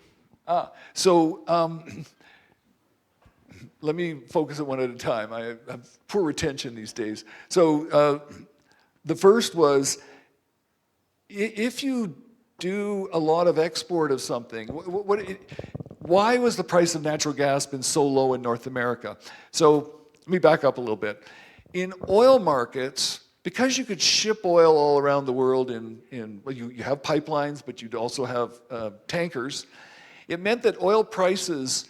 Let me focus it one at a time. I have poor retention these days. So the first was, if you do a lot of export of something, why was the price of natural gas been so low in North America? So let me back up a little bit. In oil markets, because you could ship oil all around the world well, you have pipelines, but you'd also have tankers, it meant that oil prices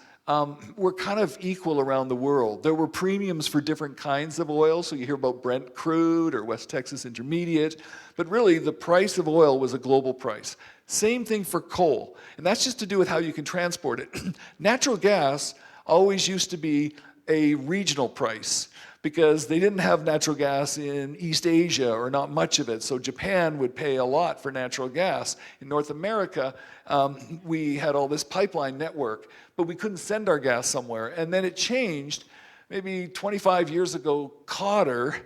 were kind of equal around the world. There were premiums for different kinds of oil, so you hear about Brent crude or West Texas Intermediate, but really the price of oil was a global price. Same thing for coal, and that's just to do with how you can transport it. Natural gas always used to be a regional price because they didn't have natural gas in East Asia, or not much of it, so Japan would pay a lot for natural gas. In North America, we had all this pipeline network, but we couldn't send our gas somewhere. And then it changed. Maybe 25 years ago, Qatar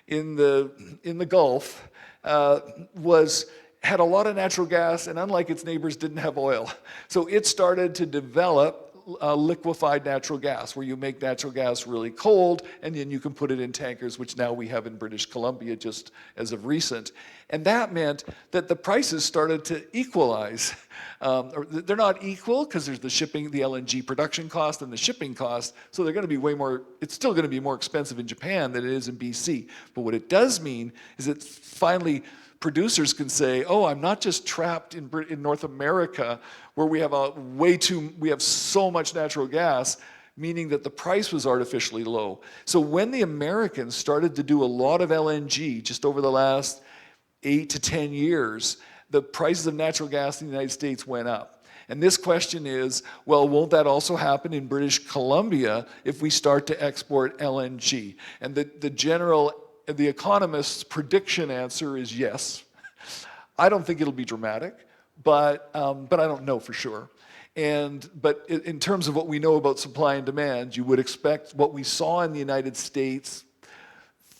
in the Gulf had a lot of natural gas, and unlike its neighbors, didn't have oil. So it started to develop liquefied natural gas, where you make natural gas really cold, and then you can put it in tankers, which now we have in British Columbia just as of recent. And that meant that the prices started to equalize. They're not equal because there's the shipping, the LNG production cost and the shipping cost, so they're going to be it's still going to be more expensive in Japan than it is in BC. But what it does mean is that finally producers can say, oh, I'm not just trapped in North America where we have so much natural gas, meaning that the price was artificially low. So when the Americans started to do a lot of LNG just over the last 8 to 10 years, the prices of natural gas in the United States went up. And this question is, well, won't that also happen in British Columbia if we start to export LNG? And the economist's prediction answer is yes. I don't think it'll be dramatic, but I don't know for sure. But in terms of what we know about supply and demand, you would expect what we saw in the United States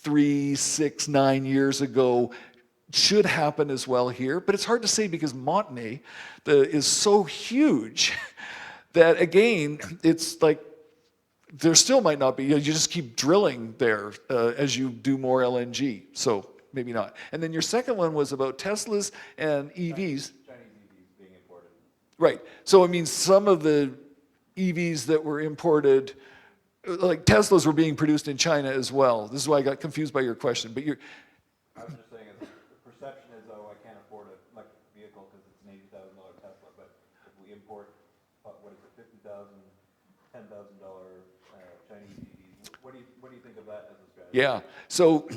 3, 6, 9 years ago should happen as well here. But it's hard to say because Montney is so huge that, again, it's like there still might not be. You just keep drilling there as you do more LNG. So maybe not. And then your second one was about Teslas and EVs. Chinese EVs being imported. Right. So I mean, some of the EVs that were imported, like Teslas, were being produced in China as well. This is why I got confused by your question. But I was just saying, the perception is, oh, I can't afford an electric vehicle because it's an $80,000 Tesla. But if we import, what is it, $50,000, $10,000 Chinese EVs, what do you think of that as a strategy? Yeah. So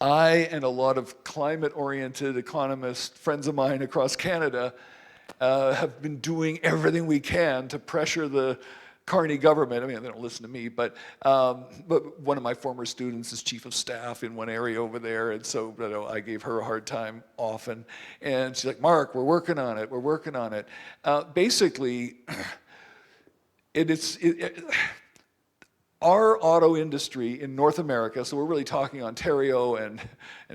I and a lot of climate-oriented economists, friends of mine across Canada, have been doing everything we can to pressure the Carney government, I mean, they don't listen to me, but one of my former students is chief of staff in one area over there, and so I gave her a hard time often. And she's like, Mark, we're working on it, we're working on it. Basically, our auto industry in North America, so we're really talking Ontario and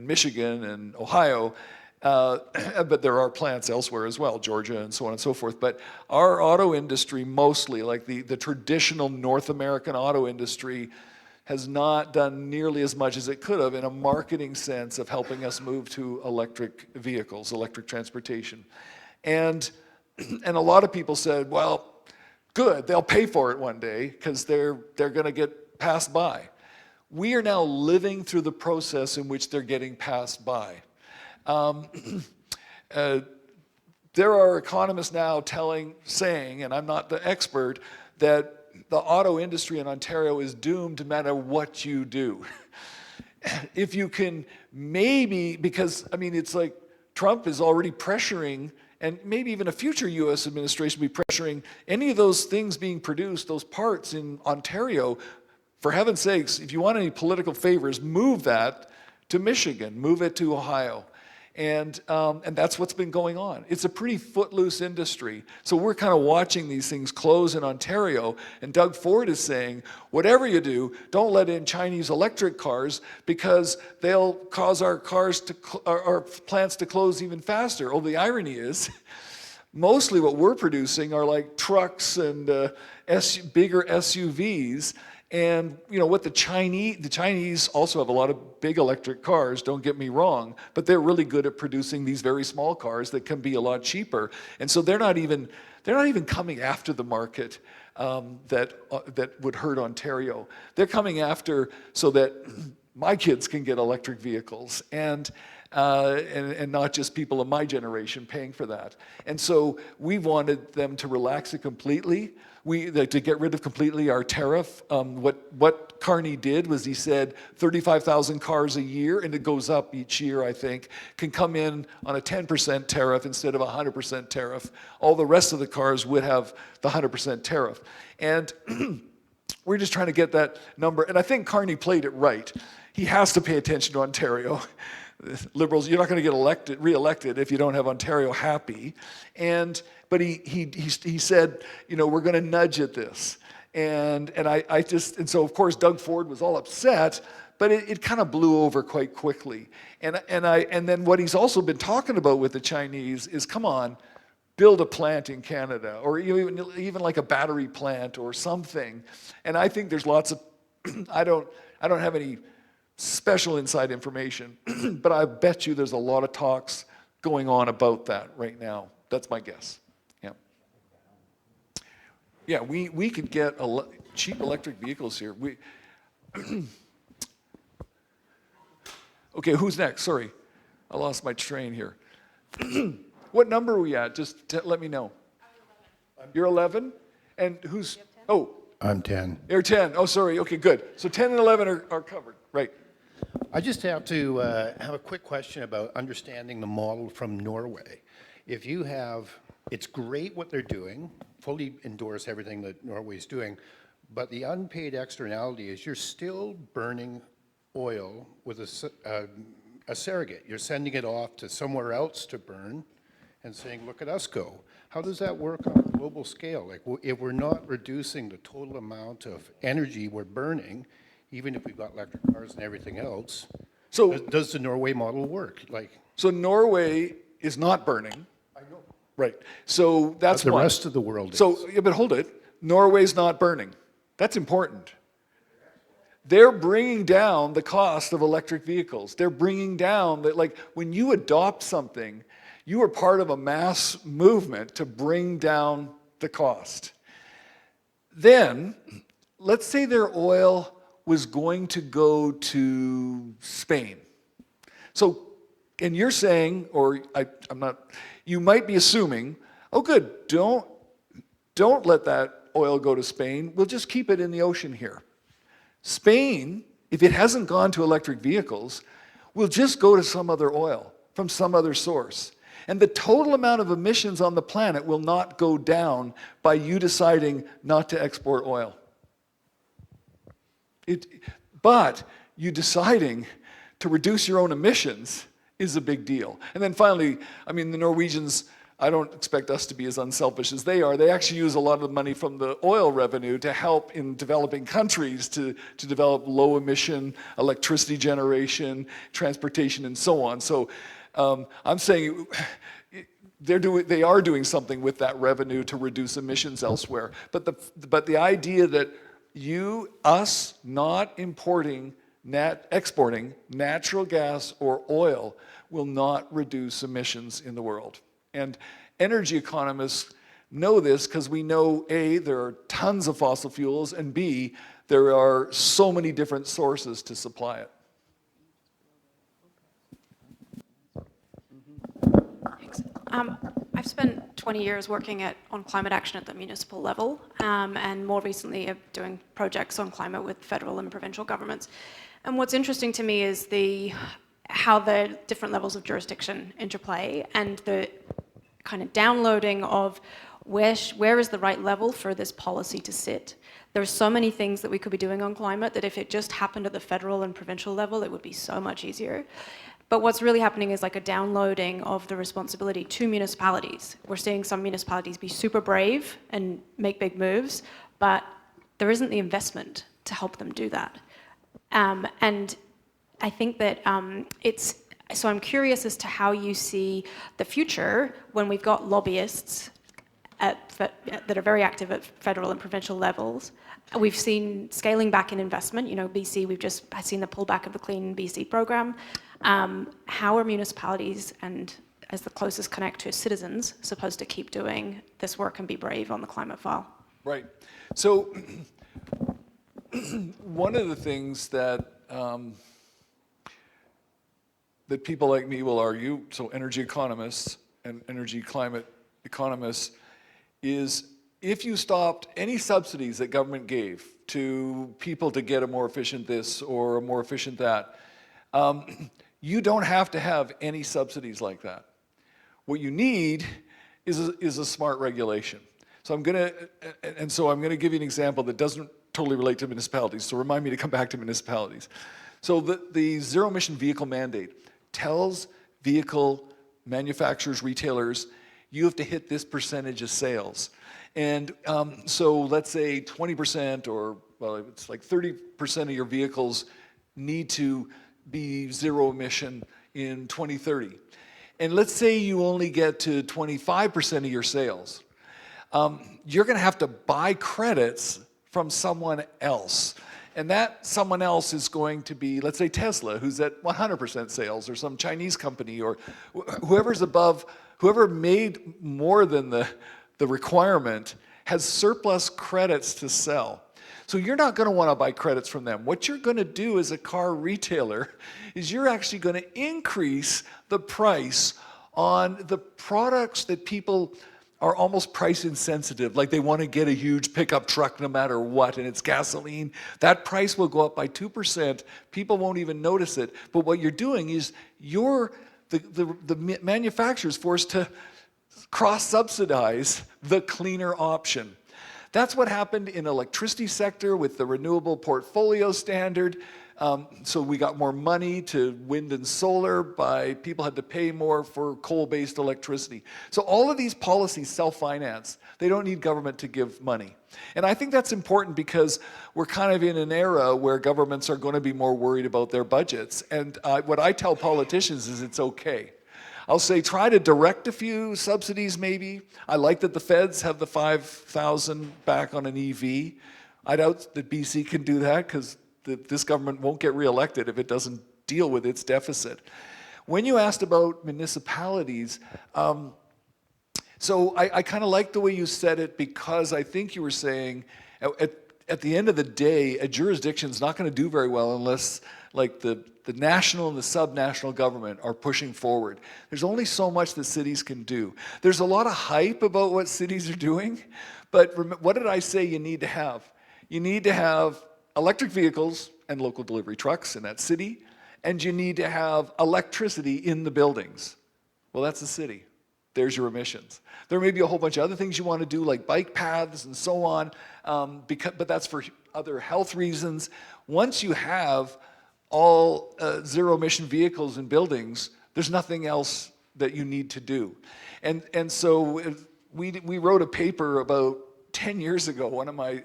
Michigan and Ohio, but there are plants elsewhere as well, Georgia and so on and so forth. But our auto industry mostly, like the traditional North American auto industry, has not done nearly as much as it could have in a marketing sense of helping us move to electric vehicles, electric transportation. And a lot of people said, well, good, they'll pay for it one day because they're going to get passed by. We are now living through the process in which they're getting passed by. There are economists now saying, and I'm not the expert, that the auto industry in Ontario is doomed no matter what you do. If you can maybe, because I mean, it's like Trump is already pressuring, and maybe even a future US administration will be pressuring any of those things being produced, those parts in Ontario. For heaven's sakes, if you want any political favors, move that to Michigan, move it to Ohio. And that's what's been going on. It's a pretty footloose industry. So we're kind of watching these things close in Ontario. And Doug Ford is saying, whatever you do, don't let in Chinese electric cars because they'll cause our plants to close even faster. Oh, the irony is, mostly what we're producing are like trucks and bigger SUVs. And you know what, the Chinese also have a lot of big electric cars, don't get me wrong, but they're really good at producing these very small cars that can be a lot cheaper. And so they're not even coming after the market that would hurt Ontario. They're coming after so that my kids can get electric vehicles and not just people of my generation paying for that. And so we wanted them to relax it completely. To get rid of completely our tariff. What Carney did was he said 35,000 cars a year, and it goes up each year, I think, can come in on a 10% tariff instead of a 100% tariff. All the rest of the cars would have the 100% tariff. And we're just trying to get that number. And I think Carney played it right. He has to pay attention to Ontario. Liberals, you're not going to get re-elected if you don't have Ontario happy. But he said, you know, we're going to nudge at this. And so of course Doug Ford was all upset, but it kind of blew over quite quickly. And then what he's also been talking about with the Chinese is, come on, build a plant in Canada, or even like a battery plant or something. And I think there's lots of, I don't have any special inside information, but I bet you there's a lot of talks going on about that right now. That's my guess. Yeah, we could get cheap electric vehicles here. Okay, who's next? Sorry, I lost my train here. What number are we at? Just let me know. You're 11? And who's, oh. I'm 10. You're 10. Oh, sorry. Okay, good. So 10 and 11 are covered. Right. I just have to have a quick question about understanding the model from Norway. If you have, it's great what they're doing, fully endorse everything that Norway's doing, but the unpaid externality is you're still burning oil with a surrogate. You're sending it off to somewhere else to burn and saying, look at us go. How does that work on a global scale? Like, if we're not reducing the total amount of energy we're burning, even if we've got electric cars and everything else, so does the Norway model work? So Norway is not burning. I know. Right. So that's the rest of the world is. So, yeah, but hold it. Norway's not burning. That's important. They're bringing down the cost of electric vehicles. They're bringing down that, like, when you adopt something, you are part of a mass movement to bring down the cost. Then, let's say their oil was going to go to Spain. So, and you're saying, or I'm not, you might be assuming, oh good, don't let that oil go to Spain, we'll just keep it in the ocean here. Spain, if it hasn't gone to electric vehicles, will just go to some other oil from some other source. And the total amount of emissions on the planet will not go down by you deciding not to export oil. But you deciding to reduce your own emissions is a big deal. And then finally, I mean, the Norwegians, I don't expect us to be as unselfish as they are. They actually use a lot of the money from the oil revenue to help in developing countries to develop low emission electricity generation, transportation, and so on. So I'm saying they are doing something with that revenue to reduce emissions elsewhere. But the idea that us not exporting natural gas or oil will not reduce emissions in the world. And energy economists know this because we know, A, there are tons of fossil fuels, and B, there are so many different sources to supply it. Thanks. I've spent 20 years working on climate action at the municipal level, and more recently doing projects on climate with federal and provincial governments. And what's interesting to me is how the different levels of jurisdiction interplay and the kind of downloading of where is the right level for this policy to sit. There's so many things that we could be doing on climate that if it just happened at the federal and provincial level, it would be so much easier. But what's really happening is like a downloading of the responsibility to municipalities. We're seeing some municipalities be super brave and make big moves, but there isn't the investment to help them do that. And I think that so I'm curious as to how you see the future when we've got lobbyists that are very active at federal and provincial levels. We've seen scaling back in investment. You know, BC, we've just seen the pullback of the Clean BC program. How are municipalities and as the closest connect to citizens supposed to keep doing this work and be brave on the climate file? Right. So one of the things that that people like me will argue, so energy economists and energy climate economists, is if you stopped any subsidies that government gave to people to get a more efficient this or a more efficient that, you don't have to have any subsidies like that. What you need is a smart regulation. So I'm gonna give you an example that doesn't totally relate to municipalities, so remind me to come back to municipalities. So the zero emission vehicle mandate tells vehicle manufacturers, retailers, you have to hit this percentage of sales. And so let's say 20% or, well, it's like 30% of your vehicles need to be zero emission in 2030. And let's say you only get to 25% of your sales. You're gonna have to buy credits from someone else. And that someone else is going to be, let's say Tesla, who's at 100% sales, or some Chinese company, or whoever made more than the requirement has surplus credits to sell. So you're not going to want to buy credits from them. What you're going to do as a car retailer is you're actually going to increase the price on the products that people are almost price insensitive, like they want to get a huge pickup truck no matter what, and it's gasoline. That price will go up by 2%. People won't even notice it. But what you're doing is the manufacturer's forced to cross-subsidize the cleaner option. That's what happened in electricity sector with the renewable portfolio standard. So we got more money to wind and solar by people had to pay more for coal-based electricity. So all of these policies self-finance. They don't need government to give money. And I think that's important because we're kind of in an era where governments are going to be more worried about their budgets. And what I tell politicians is it's okay. I'll say try to direct a few subsidies maybe. I like that the feds have the $5,000 back on an EV. I doubt that BC can do that because this government won't get reelected if it doesn't deal with its deficit. When you asked about municipalities, so I kind of like the way you said it because I think you were saying at the end of the day, a jurisdiction's not going to do very well unless like the national and the subnational government are pushing forward. There's only so much that cities can do. There's a lot of hype about what cities are doing, but what did I say you need to have? You need to have electric vehicles and local delivery trucks in that city, and you need to have electricity in the buildings. Well, that's a city. there's your emissions. There may be a whole bunch of other things you want to do, like bike paths and so on, but that's for other health reasons. Once you have all zero-emission vehicles in buildings, there's nothing else that you need to do. And so we wrote a paper about 10 years ago. One of my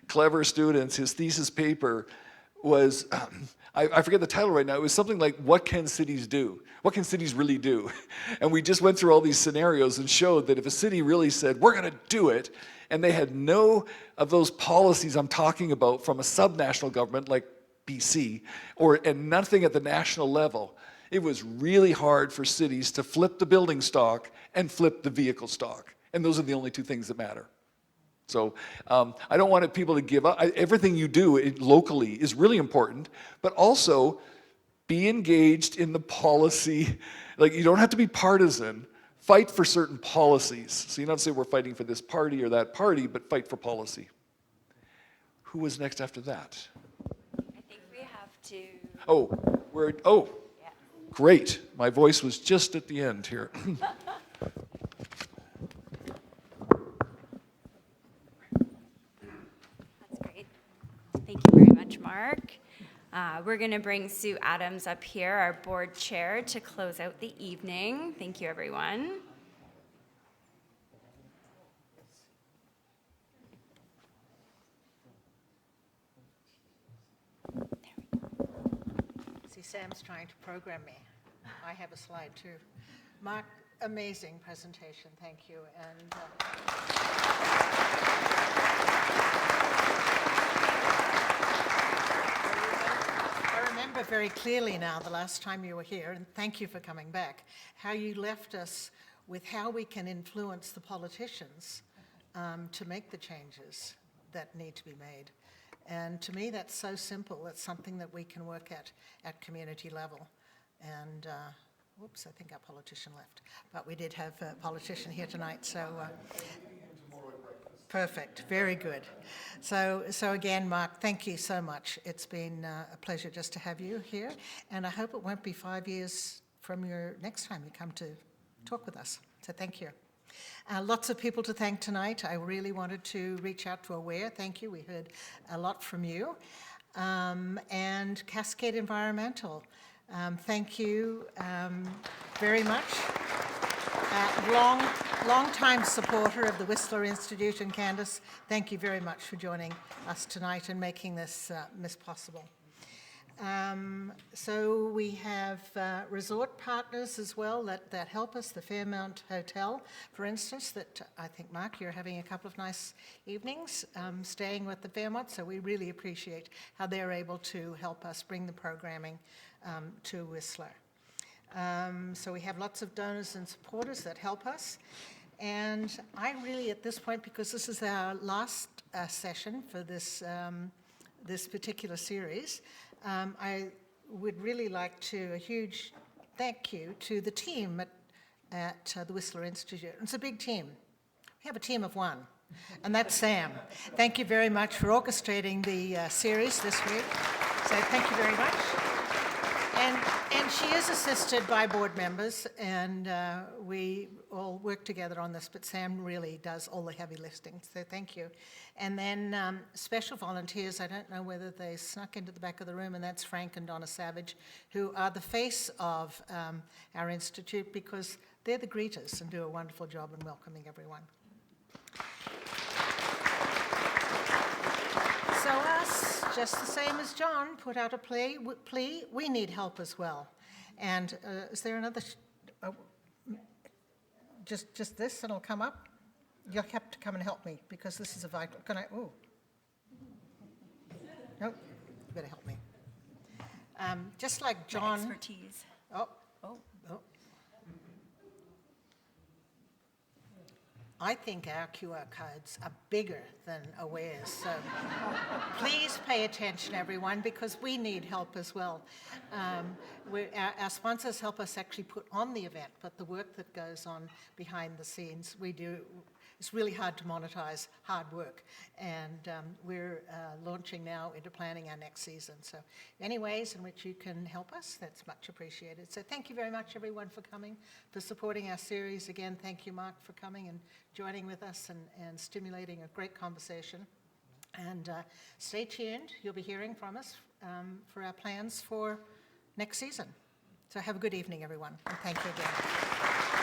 clever students, his thesis paper was, I forget the title right now, it was something like, what can cities do? What can cities really do? And we just went through all these scenarios and showed that if a city really said, we're gonna do it, and they had no of those policies I'm talking about from a subnational government like BC, and nothing at the national level, it was really hard for cities to flip the building stock and flip the vehicle stock. And those are the only two things that matter. So I don't want people to give up. Everything you do locally is really important, but also be engaged in the policy. Like, you don't have to be partisan. Fight for certain policies. So you don't say we're fighting for this party or that party, but fight for policy. Who was next after that? I think we have to. Yeah. Great. My voice was just at the end here. Thank you very much, Mark. We're going to bring Sue Adams up here, our board chair, to close out the evening. Thank you, everyone. See, Sam's trying to program me. I have a slide too. Mark, amazing presentation. Thank you. And I remember very clearly now the last time you were here, and thank you for coming back, how you left us with how we can influence the politicians to make the changes that need to be made. And to me, that's so simple. It's something that we can work at community level. And whoops, I think our politician left. But we did have a politician here tonight, so perfect, very good. So again, Mark, thank you so much. It's been a pleasure just to have you here, and I hope it won't be 5 years from your next time you come to talk with us. So thank you. Lots of people to thank tonight. I really wanted to reach out to Aware. Thank you. We heard a lot from you. And Cascade Environmental. Thank you very much. Long-time supporter of the Whistler Institute, and Candice, thank you very much for joining us tonight and making this possible. So we have resort partners as well that help us, the Fairmount Hotel, for instance, that I think, Mark, you're having a couple of nice evenings staying with the Fairmount, so we really appreciate how they're able to help us bring the programming to Whistler. So we have lots of donors and supporters that help us. And I really, at this point, because this is our last session for this, this particular series, I would really like to, a huge thank you to the team at the Whistler Institute. It's a big team. We have a team of one, and that's Sam. Thank you very much for orchestrating the series this week. So thank you very much. And she is assisted by board members, and we all work together on this, but Sam really does all the heavy lifting, so thank you. And then special volunteers, I don't know whether they snuck into the back of the room, and that's Frank and Donna Savage, who are the face of our institute, because they're the greeters and do a wonderful job in welcoming everyone. So us, just the same as John, put out a plea, we need help as well. And is there another, just this and it'll come up? You'll have to come and help me because this is a vital, can I, ooh. Nope, you better help me. Just like John. Expertise. Oh. I think our QR codes are bigger than Aware's, so please pay attention, everyone, because we need help as well. Our sponsors help us actually put on the event, but the work that goes on behind the scenes, we do it's really hard to monetize hard work. And we're launching now into planning our next season. So any ways in which you can help us, that's much appreciated. So thank you very much, everyone, for coming, for supporting our series. Again, thank you, Mark, for coming and joining with us and stimulating a great conversation. And stay tuned. You'll be hearing from us for our plans for next season. So have a good evening, everyone, and thank you again.